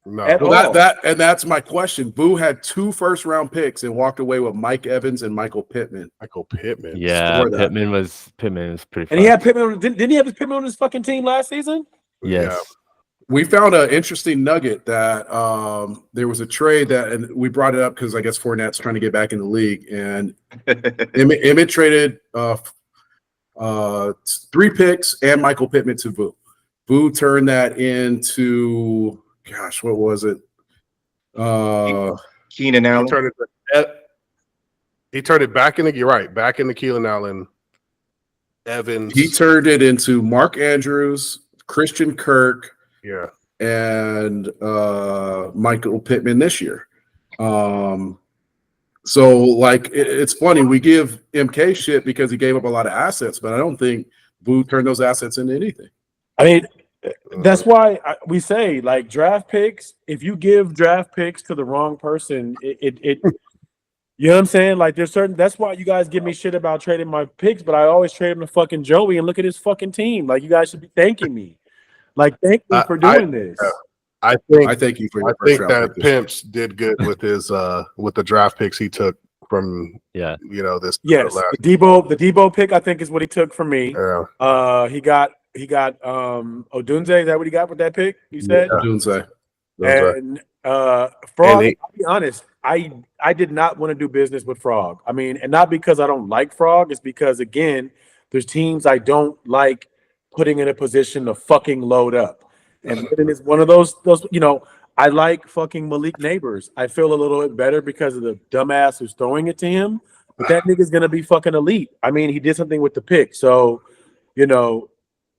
No. Well, that's my question. Boo had 2 first-round picks and walked away with Mike Evans and Michael Pittman. Yeah, Pittman was pretty fun. And he had Pittman. Didn't he have Pittman on his fucking team last season? Yes. Yeah. We found an interesting nugget that there was a trade and we brought it up because I guess Fournette's trying to get back in the league, and Emmett traded 3 picks and Michael Pittman to Boo. Boo turned that into. Gosh, what was it? Keenan Allen. He turned it back into. You're right, back into Keenan Allen. Evans. He turned it into Mark Andrews, Christian Kirk, and Michael Pittman this year. So like it's funny, we give MK shit because he gave up a lot of assets, but I don't think Boo turned those assets into anything. I mean. That's why we say, like, draft picks. If you give draft picks to the wrong person, it you know what I'm saying? Like, there's certain. That's why you guys give me shit about trading my picks, but I always trade him to fucking Joey and look at his fucking team. Like, you guys should be thanking me. Like, thank me for doing this. I thank you for your I think that Pimps did good with his with the draft picks he took from this. Yes, the Debo pick I think is what he took from me. Yeah. He got Odunze. Is that what he got with that pick? You said Odunze. And Frog. I'll be honest. I did not want to do business with Frog. I mean, and not because I don't like Frog. It's because again, there's teams I don't like putting in a position to fucking load up. And it's one of those. I like fucking Malik Neighbors. I feel a little bit better because of the dumbass who's throwing it to him. But that nigga's gonna be fucking elite. I mean, he did something with the pick, so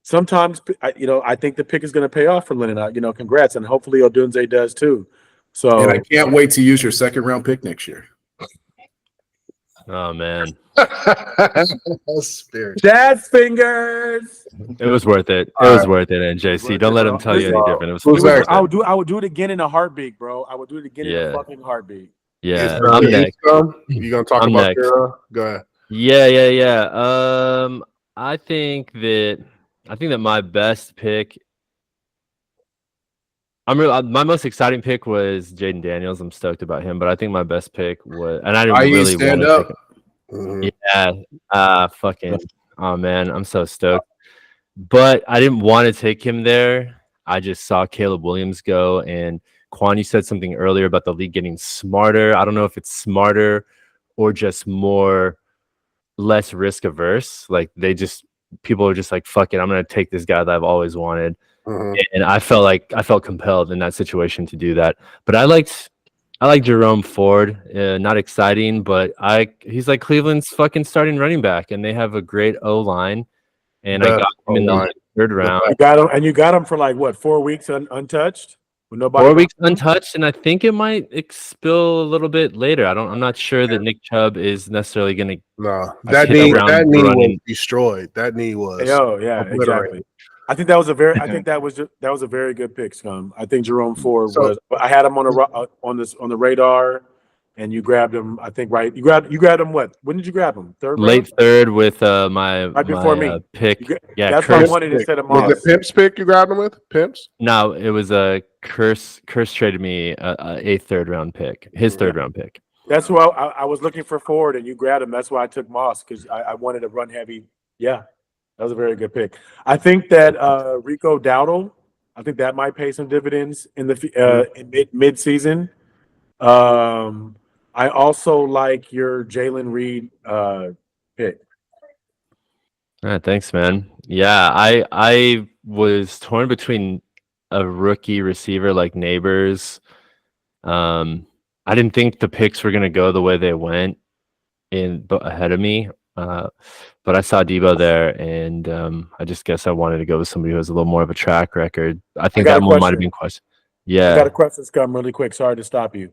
sometimes, I think the pick is going to pay off for Lennon. Congrats, and hopefully Odunze does too. So, and I can't wait to use your 2nd round pick next year. Oh man, Spirit. Jazz fingers. it was worth it. It All was right. worth it. And JC, don't let him tell you any different. It was Who's fucking next? worth it. I would do it again in a heartbeat, bro. I would do it again in Yeah. a fucking heartbeat. Yeah, Is, I'm next. You gonna talk I'm about next. your? Go ahead. Yeah. I think that my best pick. My most exciting pick was Jaden Daniels. I'm stoked about him, but I think my best pick was, and I didn't IE really want stand to up. pick him. Fucking. Oh man, I'm so stoked. But I didn't want to take him there. I just saw Caleb Williams go, and Quan, you said something earlier about the league getting smarter. I don't know if it's smarter or just less risk averse. Like people are just like, fuck it, I'm gonna take this guy that I've always wanted. And I felt compelled in that situation to do that. But I like Jerome Ford. Not exciting, but he's like Cleveland's fucking starting running back, and they have a great O line. And I got him in the third round. You got him for like what, 4 weeks untouched? With nobody 4 weeks untouched, and I think it might spill a little bit later. I'm not sure that Nick Chubb is necessarily going to. No, that knee was destroyed. That knee was. Oh yeah, exactly. I think that was a very good pick, Scum. I think Jerome Ford was. I had him on the radar, and you grabbed him. I think right. You grabbed him. What? When did you grab him? Late third with my right before me pick. That's why I wanted instead of Moss. Was it Pimp's pick you grabbed him with? Pimp's? No, it was a Curse traded me a third round pick. His third round pick. That's why I was looking for Ford, and you grabbed him. That's why I took Moss, because I wanted to run heavy. Yeah. That was a very good pick. I think that Rico Dowdle, I think that might pay some dividends in the mid season. I also like your Jalen Reed pick. All right, thanks, man. Yeah, I was torn between a rookie receiver like Neighbors. I didn't think the picks were gonna go the way they went ahead of me. But I saw Debo there, and I just guess I wanted to go with somebody who has a little more of a track record. I think that one might have been question. Yeah. I got a question, Scum, really quick. Sorry to stop you.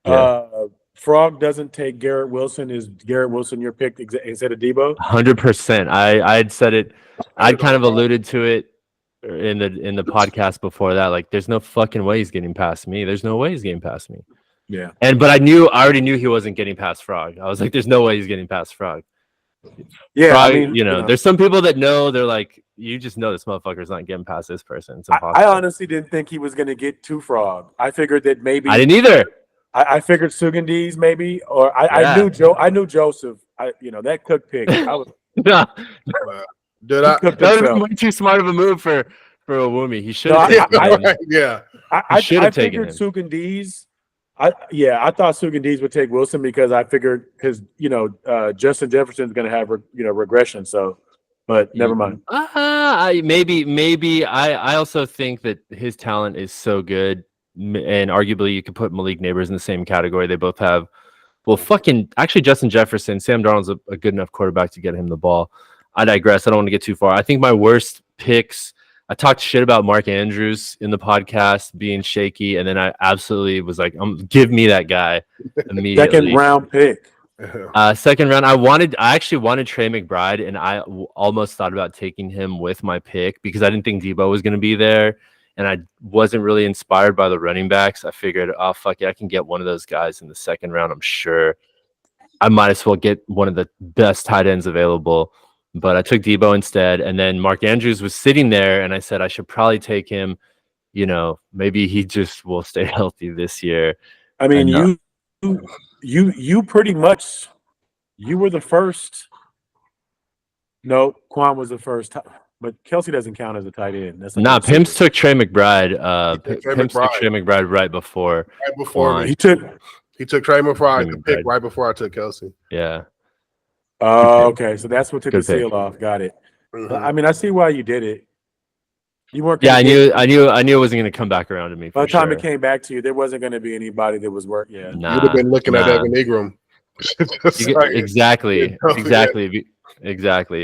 Yeah. Frog doesn't take Garrett Wilson. Is Garrett Wilson your pick instead of Debo? 100%. I had said it. I'd kind of alluded to it in the podcast before that. Like, there's no fucking way he's getting past me. There's no way he's getting past me. Yeah. But I already knew he wasn't getting past Frog. I was like, there's no way he's getting past Frog. Yeah, Frog, there's some people that know, they're like, you just know this motherfucker's not getting past this person. It's impossible. I honestly didn't think he was going to get to Frog. I figured that maybe I didn't either. I figured Sugandis maybe, or I knew Joe. I knew Joseph. That cook pick. I was. That Did would have been way too smart of a move for Owumi. He should have. I figured Sugandis. I thought Sugandis would take Wilson because I figured Justin Jefferson's going to have regression. So, but never mind. Maybe. I also think that his talent is so good, and arguably you could put Malik Neighbors in the same category. They both have, actually Justin Jefferson, Sam Darnold's a good enough quarterback to get him the ball. I digress. I don't want to get too far. I think my worst picks. I talked shit about Mark Andrews in the podcast being shaky, and then I absolutely was like, give me that guy immediately. Second round pick. Second round. I actually wanted Trey McBride, and I almost thought about taking him with my pick because I didn't think Debo was going to be there, and I wasn't really inspired by the running backs. I figured, oh, fuck it, I can get one of those guys in the second round. I'm sure I might as well get one of the best tight ends available. But I took Debo instead, and then Mark Andrews was sitting there, and I said I should probably take him. Maybe he just will stay healthy this year. I mean, you pretty much, you were the first. No, Quan was the first, but Kelsey doesn't count as a tight end. That's Pimps took Trey McBride. Pimps took Trey McBride right before. Right before me. He took Trey McBride to pick right before I took Kelsey. Yeah. Oh, okay. So that's what took the seal off. Got it. I mean, I see why you did it. You weren't. Yeah, I knew it wasn't going to come back around to me. By the time it came back to you, there wasn't going to be anybody that was work. Yeah, you'd have been looking at Evan Ingram. Exactly.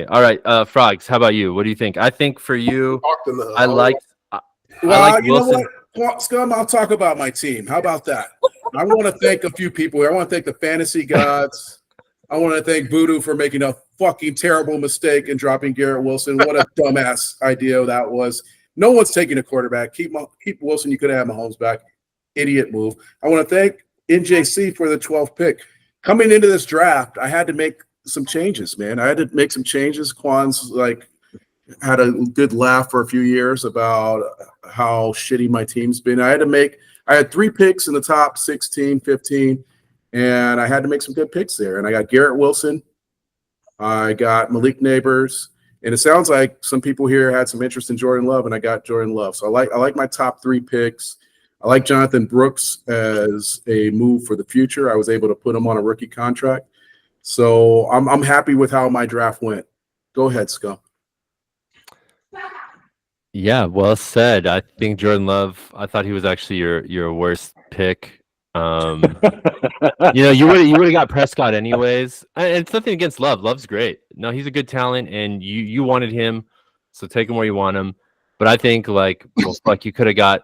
All right, Frogs. How about you? What do you think? I think for you, I like Wilson. Scum, I'll talk about my team. How about that? I want to thank a few people here. I want to thank the fantasy gods. I want to thank Voodoo for making a fucking terrible mistake and dropping Garrett Wilson. What a dumbass idea that was. No one's taking a quarterback. Keep Wilson. You could have Mahomes back. Idiot move. I want to thank NJC for the 12th pick. Coming into this draft, I had to make some changes, man. I had to make some changes. Quan's had a good laugh for a few years about how shitty my team's been. I had 3 picks in the top 16, 15. And I had to make some good picks there. And I got Garrett Wilson. I got Malik Neighbors. And it sounds like some people here had some interest in Jordan Love, and I got Jordan Love. So I like my top 3 picks. I like Jonathan Brooks as a move for the future. I was able to put him on a rookie contract. So I'm happy with how my draft went. Go ahead, Scum. Yeah, well said. I think Jordan Love, I thought he was actually your worst pick. You would have got Prescott anyways. And it's nothing against Love. Love's great. No, he's a good talent, and you wanted him, so take him where you want him. But I think you could have got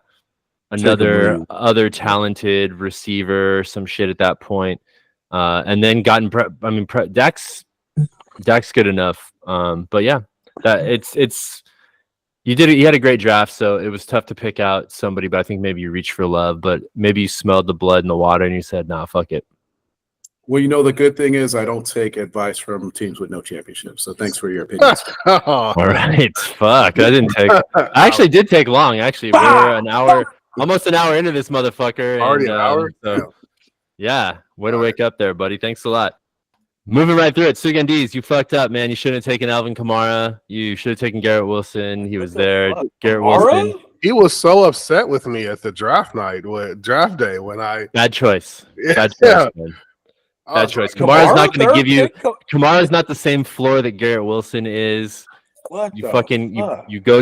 another other talented receiver, some shit at that point, and then gotten. Dak's good enough. But yeah, that you had a great draft, so it was tough to pick out somebody, but I think maybe you reached for Love, but maybe you smelled the blood in the water and you said, nah, fuck it. Well, the good thing is I don't take advice from teams with no championships, so thanks for your opinions. All right. Fuck. I actually did take long. Actually, we're almost an hour into this motherfucker. Already an hour? So, yeah. Way to wake up there, buddy. Thanks a lot. Moving right through it, Sugandiz, you fucked up, man. You shouldn't have taken Alvin Kamara. You should have taken Garrett Wilson. He was there. Garrett Wilson. He was so upset with me at the draft day when I. Bad choice. Bad choice, man. Bad choice. Kamara's not going to give you. Kamara's not the same floor that Garrett Wilson is. You go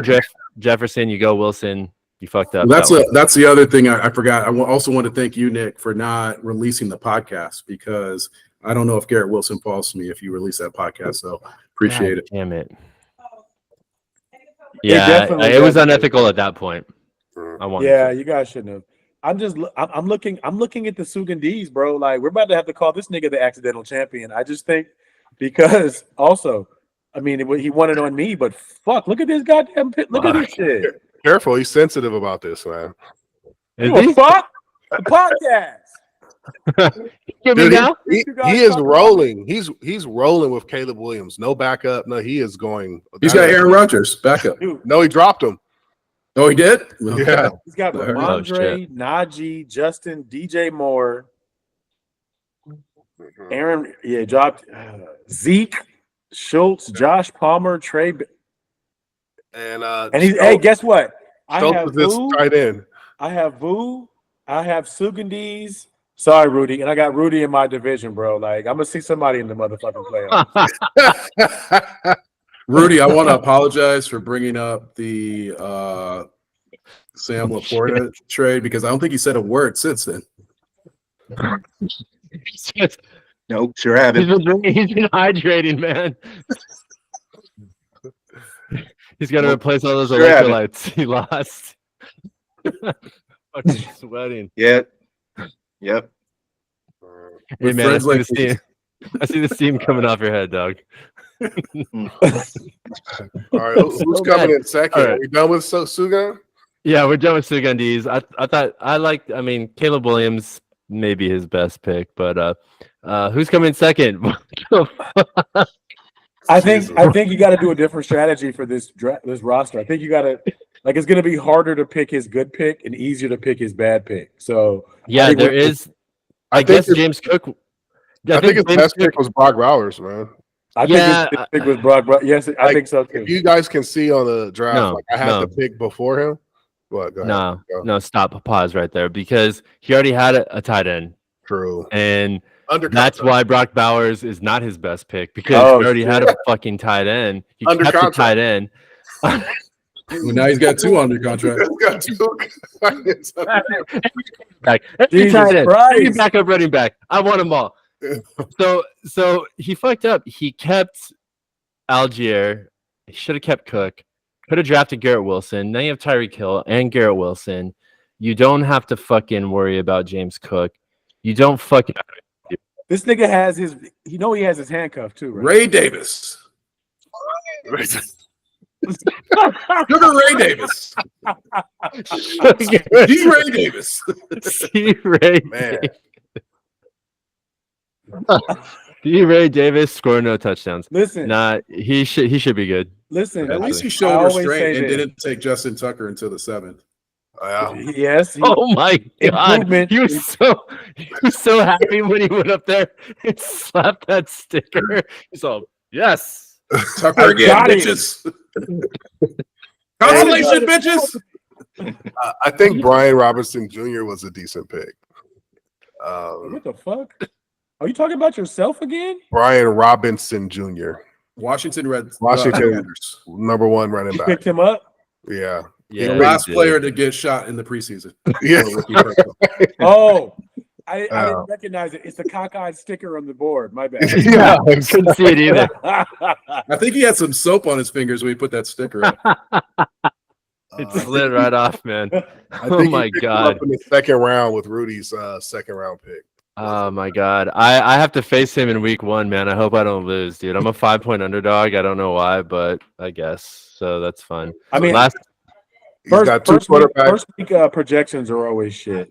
Jefferson. You go Wilson. You fucked up. Well, that's the other thing I forgot. I also want to thank you, Nick, for not releasing the podcast because. I don't know if Garrett Wilson falls to me if you release that podcast, so appreciate it. Damn it. Yeah, it was unethical at that point. You guys shouldn't have. I'm looking at the Sugandiz, bro. Like, we're about to have to call this nigga the accidental champion. I just think because also, I mean, he won it on me, but fuck, look at this goddamn look at this shit. Careful, he's sensitive about this, man. Fuck the podcast. Dude, he is rolling. He's rolling with Caleb Williams. No backup. No, he is going. He's got Aaron Rodgers backup. No, he dropped him. Oh, he did? Yeah. He's got Andre, Najee, Justin, DJ Moore, Aaron. Yeah, dropped Zeke, Schultz, Josh Palmer, Trey. And he's hey, guess what? I have Vu. I have Vu. I have Sugandiz. Sorry, Rudy. And I got Rudy in my division, bro. Like, I'm going to see somebody in the motherfucking playoffs. Rudy, I want to apologize for bringing up the Sam Laporta trade because I don't think he said a word since then. Nope, sure haven't. He's been hydrating, man. He's got to replace all those electrolytes he lost. Fucking sweating. Yeah. Yep. Hey, man, I see the steam coming off your head, dog. All right, who's coming in second? Right. Are we done with Sugan? Yeah, we're done with Sugandiz. I mean, Caleb Williams may be his best pick, but who's coming in second? I think you got to do a different strategy for this roster. I think you got to it's going to be harder to pick his good pick and easier to pick his bad pick. So yeah, there is. I guess James Cook. I think his best pick was Brock Bowers, man. I think his pick was Brock. Yes, I think so too. If you guys can see on the draft, I had the pick before him. But no, stop. Pause right there because he already had a tight end. True, and that's why Brock Bowers is not his best pick because he already had a fucking tight end. He kept the tight end. Well, now he's got 2 under contract. He's got 2. Back. Backup running back. I want them all. So he fucked up. He kept Algier. He should have kept Cook. Could have drafted Garrett Wilson. Now you have Tyreek Hill and Garrett Wilson. You don't have to fucking worry about James Cook. You don't fucking This nigga has his. He has his handcuff too, right? Ray Davis. Sugar Ray Davis. D. Ray Davis. C. Ray. Man. D. Ray Davis scored no touchdowns. Listen, Nah, he should be good. listen. At least he I showed always restraint say and this. didn't take Justin Tucker until the 7th. Yes. Oh my god! Improvement. He was so happy when he went up there and slapped that sticker. He's all, yes. Tucker again, got it. bitches. Consolation, bitches. I think Brian Robinson Jr. was a decent pick. What the fuck? Are you talking about yourself again? Brian Robinson Jr. Washington Washington Commanders. number 1 running You back. picked him up? Yeah. Yeah, The he last did. player to get shot in the preseason. Yeah. Oh, I didn't recognize it. It's the cockeyed sticker on the board. My bad. Yeah. Couldn't see it either. I think he had some soap on his fingers when he put that sticker up. It slid right off, man. I Oh think my he picked him god. up in the 2nd round with Rudy's 2nd round pick. Oh my god. I have to face him in week 1, man. I hope I don't lose, dude. I'm a 5-point underdog. I don't know why, but I guess so. That's fun. I mean, He's got 2 quarterbacks. First week projections are always shit.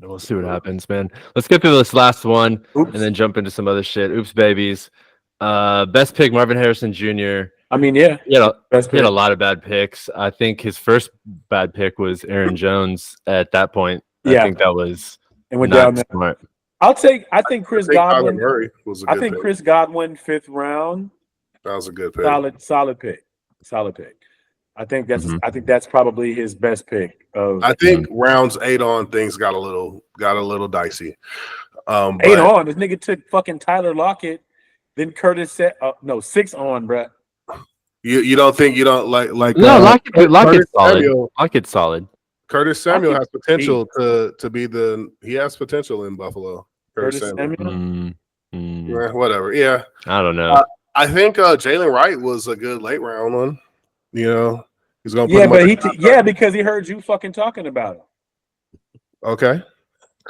We'll see what happens, man. Let's get through this last one Oops. and then jump into some other shit. Oops, babies. Best pick, Marvin Harrison Jr. I mean, yeah. Best He had pick. a lot of bad picks. I think his first bad pick was Aaron Jones at that point. Yeah. I think that was And went down not there. smart. I think Chris I think Kyler Godwin. Murray was a I good think pick. Chris Godwin, 5th round. That was a good pick. Solid pick. I think that's Mhm. I think that's probably his best pick. I think rounds 8 on things got a little dicey. 8 But on. This nigga took fucking Tyler Lockett. Then Curtis said, no, 6 on, bruh. you don't like No, Lockett's Curtis solid. Samuel. Lockett's solid. Curtis Samuel has potential to be he has potential in Buffalo. Curtis Samuel. Yeah, whatever. Yeah. I don't know. I think Jalen Wright was a good late round one. You know, he's gonna put Yeah, him but on the because he heard you fucking talking about him. Okay.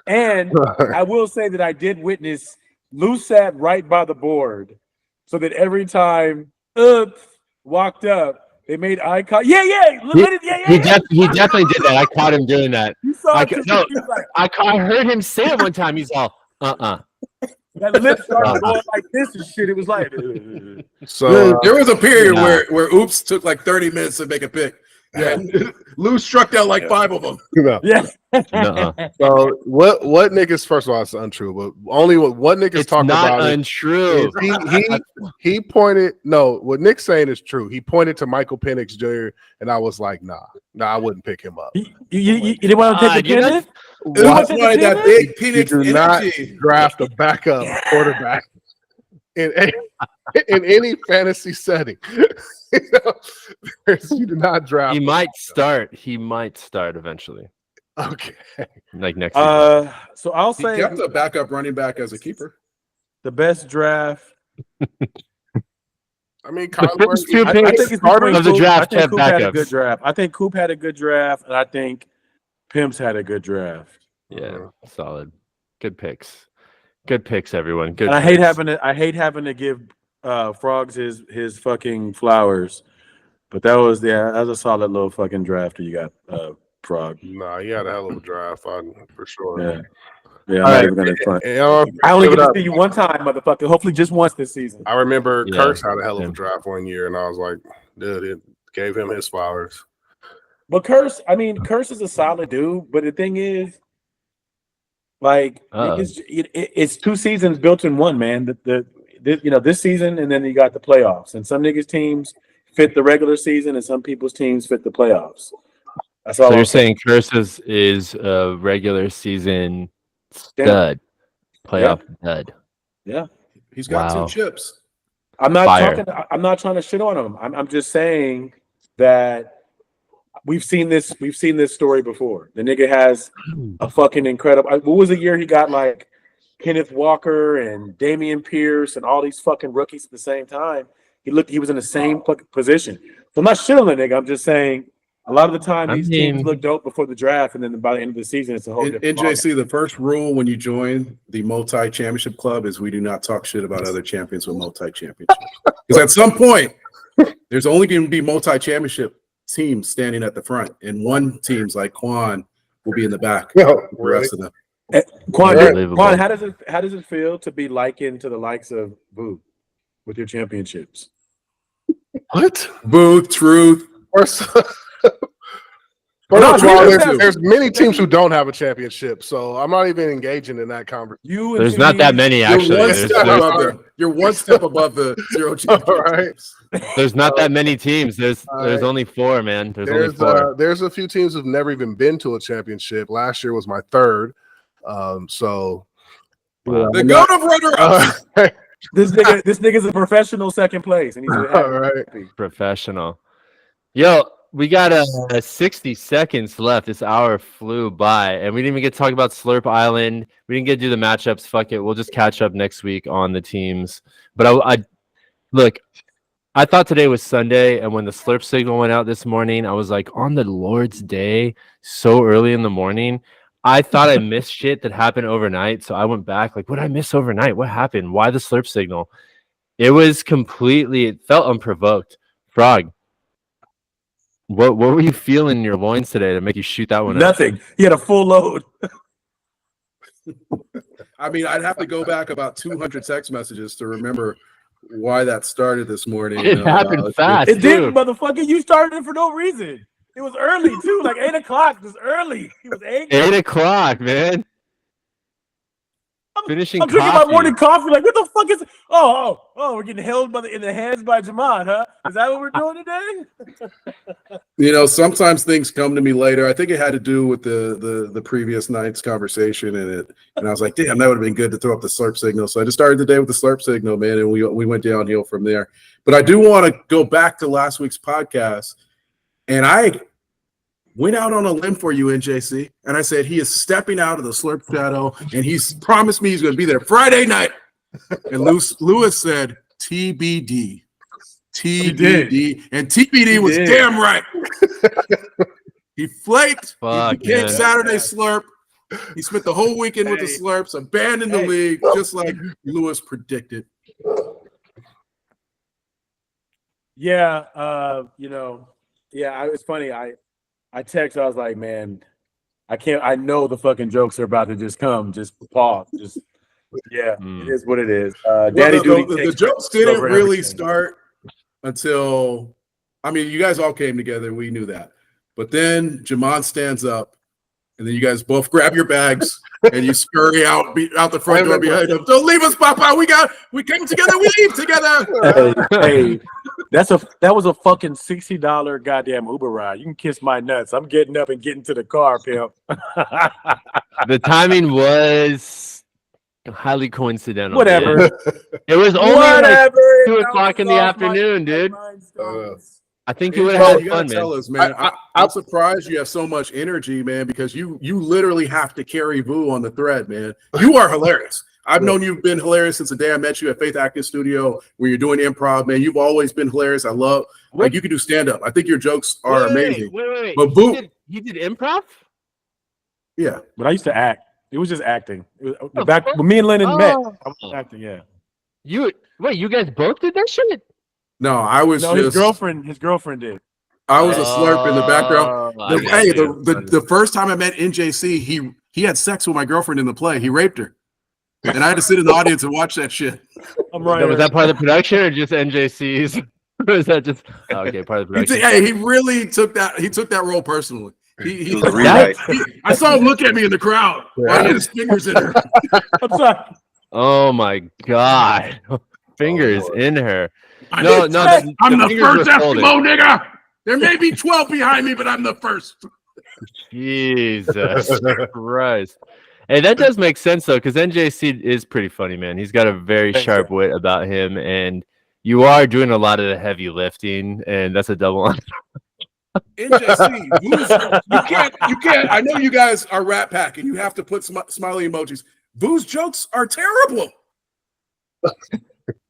And I will say that I did witness Lou sat right by the board, so that every time walked up, they made eye contact. He definitely did that. I caught him doing that. You saw it. No, He was like, I heard him say it one time. He's all, that lip started going like this and shit. It was like, So There was a period Yeah. where Oops took like 30 minutes to make a pick. yeah. Lou struck down like 5 of them. No. yeah. nuh-uh. So what niggas? First of all, it's untrue. But only what niggas It's talk not about untrue. is he pointed. No, what Nick's saying is true. He pointed to Michael Penix Jr. and I was like, nah, I wouldn't pick him up. You didn't want to take the you know- pin? That's What? why that big You Penix do not energy. draft a backup quarterback in any fantasy setting. You do not draft. He might start. He might start eventually, Okay. like next season. So I'll He say kept a backup running back as a keeper. the best draft. I mean, The first two I picks think it's of the Coop. draft I think have Coop had a backups. good draft. I think Coop had a good draft, and I think Pimps had a good draft. Yeah, solid. Good picks. Good picks, everyone. Good. And I hate picks. having to give Frogs his fucking flowers, but that was a solid little fucking draft you got, Frog. Nah, he had a hell of a draft for sure. Yeah, I'm All not right. even gonna front. I I only get to see you one time, motherfucker. Hopefully, just once this season. I remember Yeah. Kurtz had a hell of Yeah. a draft one year, and I was like, dude, it gave him his flowers. But Curse is a solid dude. But the thing is, like, it's 2 seasons built in one, man. This season, and then you got the playoffs. And some niggas' teams fit the regular season, and some people's teams fit the playoffs. That's all. So I'm you're saying Curses is a regular season stud, playoff stud. Yeah. He's got Wow. 2 chips. I'm not Fire. I'm not trying to shit on him. I'm just saying that we've seen this story before. The nigga has a fucking incredible. What was the year he got like Kenneth Walker and Damian Pierce and all these fucking rookies at the same time? He was in the same fucking position. So I'm not shit on the nigga. I'm just saying A lot of the time, I these mean- teams look dope before the draft, and then by the end of the season, it's a whole different ballgame. NJC, the first rule when you join the multi-championship club is we do not talk shit about other champions with multi-championships. Because at some point, there's only going to be multi-championship teams standing at the front, and one team's like Quan will be in the back. No, The rest of them. Quan, Unbelievable. Quan, how does it feel to be likened to the likes of Boo with your championships? What? Booth, Truth. First No, of all, you- there's many teams who don't have a championship, so I'm not even engaging in that conversation. There's not that many actually. You're one step above the zero championships. There's not that many teams. There's only 4, man. There's only 4. There's a few teams who've never even been to a championship. Last year was my third. So Wow. The goat of runner-up. This nigga's a professional second place, and he's all right. Professional. Yo, we got 60 seconds left. This hour flew by, and we didn't even get to talk about Slurp Island. We didn't get to do the matchups. Fuck it. We'll just catch up next week on the teams. But I look, I thought today was Sunday, and when the Slurp signal went out this morning, I was like, on the Lord's Day, so early in the morning. I thought I missed shit that happened overnight, so I went back, like, what did I miss overnight? What happened? Why the Slurp signal? It was completely, it felt unprovoked. Frog, what were you feeling in your loins today to make you shoot that one up? Nothing. He had a full load. I mean, I'd have to go back about 200 text messages to remember why that started this morning. It happened fast. It too. didn't, motherfucker. You started it for no reason. It was early too, like 8 o'clock. It was early. He was angry. 8 o'clock, man. Finishing I'm drinking coffee. my morning coffee. Like, what the fuck is? Oh, we're getting held in the hands by Jamad, huh? Is that what we're doing today? You know, sometimes things come to me later. I think it had to do with the previous night's conversation, and I was like, damn, that would have been good to throw up the Slurp signal. So I just started the day with the Slurp signal, man, and we went downhill from there. But I do want to go back to last week's podcast, and I went out on a limb for you, NJC, and I said he is stepping out of the Slurp shadow, and he's promised me he's going to be there Friday night. And Lewis said TBD. TBD. And TBD was damn right. He flaked. Fuck, he became man. Saturday Slurp. He spent the whole weekend with the Slurps, abandoned the league, just like Lewis predicted. Yeah, it's funny. I text. I was like, man, I know the fucking jokes are about to just come. Just pause. Just It is what it is. Daddy The jokes didn't really start until, I mean, you guys all came together. We knew that. But then Jamon stands up, and then you guys both grab your bags and you scurry out the front door behind him. Don't leave us, Papa. We came together. We leave together. Hey, that was a fucking $60 goddamn Uber ride. You can kiss my nuts. I'm getting up and getting to the car, pimp. The timing was highly coincidental. Whatever. Dude. It was only like 2 o'clock in the afternoon, dude. I think you would have had fun, tell man. us, man. I'm surprised you have so much energy, man, because you literally have to carry Vu on the thread, man. You are hilarious. I've known you've been hilarious since the day I met you at Faith Acting Studio where you're doing improv, man. You've always been hilarious. I love, like, you can do stand-up. I think your jokes are amazing. Wait. But Vu, He did improv? yeah. But I used to act. It was just acting. It was, back when me and Lennon met, I was acting, yeah. You guys both did that shit? No, I was his girlfriend did. I was a Slurp in the background. Oh, The first time I met NJC, he had sex with my girlfriend in the play. He raped her. And I had to sit in the audience and watch that shit. I'm right. Was that part of the production or just NJC's? Was that just okay? Part of the production. He really took that. He took that role personally. It was a rewrite. I saw him look at me in the crowd. While he had his fingers in her. I'm sorry. Oh my god, fingers in her. I'm The the fingers first were folded. Eskimo nigga. There may be 12 behind me, but I'm the first. Jesus Christ. Hey, that does make sense though, because NJC is pretty funny, man. He's got a very sharp wit about him, and you are doing a lot of the heavy lifting, and that's a double. NJC, you can't. I know you guys are Rat Pack, and you have to put smiley emojis. Boo's jokes are terrible.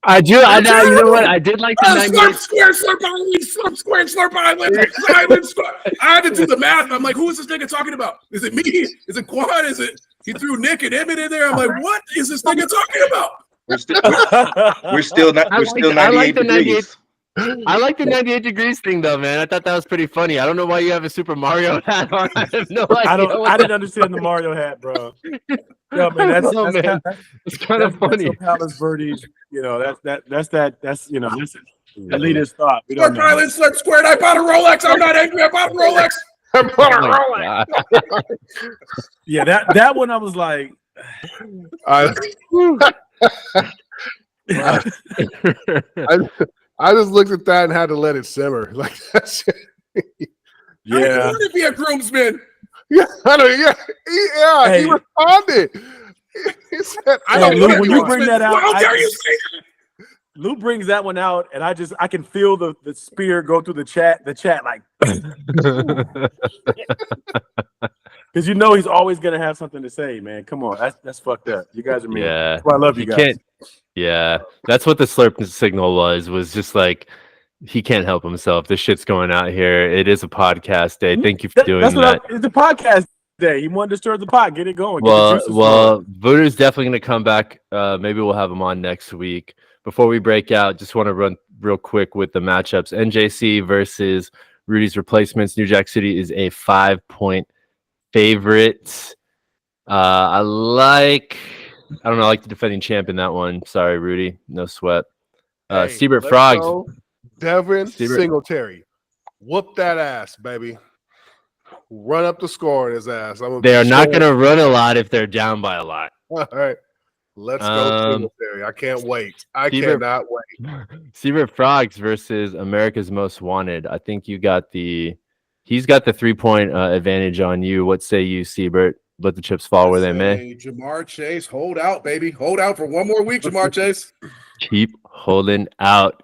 I do. I know. You know what? I did like the 98. Slurp square, Slurp Island, Slurp square, Slurp Island, Island square. I had to do the math. I'm like, who is this nigga talking about? Is it me? Is it Quan? Is it? He threw Nick and Emmett in there. I'm like, what is this nigga talking about? We're still 98 degrees. I like the 98 degrees thing though, man. I thought that was pretty funny. I don't know why you have a Super Mario hat on. I have no idea. I didn't understand the Mario hat, bro. Yeah, man, it's kind of funny. Palace Verdes, you know, that's elitist thought. We don't Slurp know. Island, Slurp squared. I bought a Rolex. I'm not angry. I bought a Rolex. I bought a Rolex. Yeah, that one I was like, I just looked at that and had to let it simmer. Like that's yeah. I want to be a groomsman. yeah, I know, yeah, Hey. he responded. He said, "I Hey, don't Lou, know when you bring that out, How dare you say that? Lou brings that one out, and I can feel the spear go through the chat like, because you know he's always gonna have something to say, man. Come on, that's fucked up. You guys are mean. Yeah. That's why I love you guys. Yeah, that's what the slurp signal was just like he can't help himself. The shit's going out here. It is a podcast day. Thank you for doing that. It's a podcast day. He wanted to stir the pot, get it going. Well, Voodoo's definitely going to come back. Maybe we'll have him on next week. Before we break out, just want to run real quick with the matchups. NJC versus Rudy's replacements. New Jax City is a 5-point favorite. I like the defending champ in that one. Sorry, Rudy. No sweat. Cebert Frogs. Devin Singletary. Whoop that ass, baby. Run up the score in his ass. They are not going to run a lot if they're down by a lot. All right. Let's go Singletary. I can't wait. I cannot wait. Cebert Frogs versus America's Most Wanted. I think he's got the 3-point advantage on you. What say you, Cebert? Let the chips fall where they may. Jamar Chase, hold out, baby. Hold out for one more week, Jamar Chase. Keep holding out.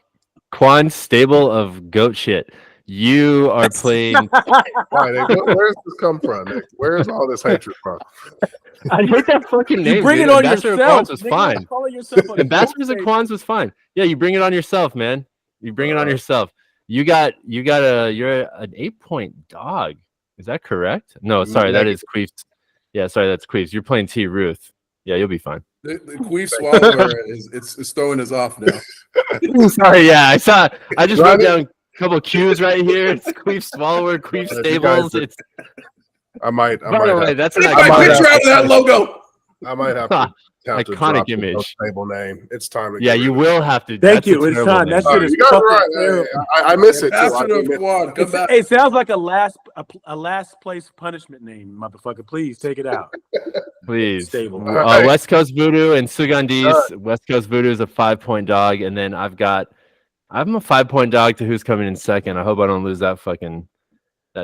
Quan, stable of goat shit. You are playing. Why, Nick, where's this come from, Nick? Where's all this hatred from? I hate that fucking name. You bring dude. it on Ambassador yourself. Quans was fine. Ambassadors of Quans was fine. Yeah, you bring it on yourself, man. You bring it on yourself. You're an 8-point dog. Is that correct? No, sorry, that is Queef's. Yeah, sorry, that's Queef's. You're playing T Ruth. Yeah, you'll be fine. The Queef Swallower is throwing us off now. Sorry, yeah, I just wrote down a couple cues right here. It's Queef Swallower, Queef Stables. I might. By the way, that's an Take my picture out of that logo. I might have to. Iconic image. Stable name. It's time. Yeah, you will have to. Thank you. It's time. That shit is fucking terrible. I miss it. It sounds like a last place punishment name, motherfucker. Please take it out. Please. Stable. West Coast Voodoo and Sugandis. West Coast Voodoo is a 5-point dog, and then I'm a 5-point dog to who's coming in second. I hope I don't lose that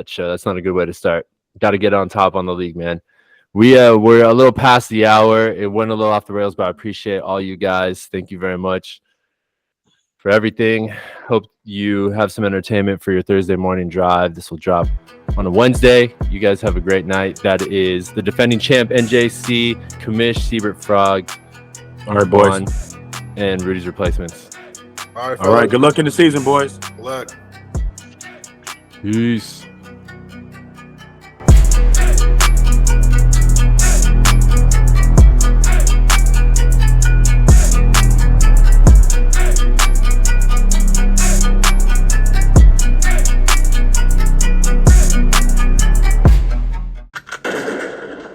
show. That's not a good way to start. Got to get on top on the league, man. We're a little past the hour. It went a little off the rails, but I appreciate all you guys. Thank you very much for everything. Hope you have some entertainment for your Thursday morning drive. This will drop on a Wednesday. You guys have a great night. That is the defending champ, NJC, Kamish, Cebert Frog, all right, boys, and Rudy's replacements. All right. Good luck in the season, boys. Good luck. Peace.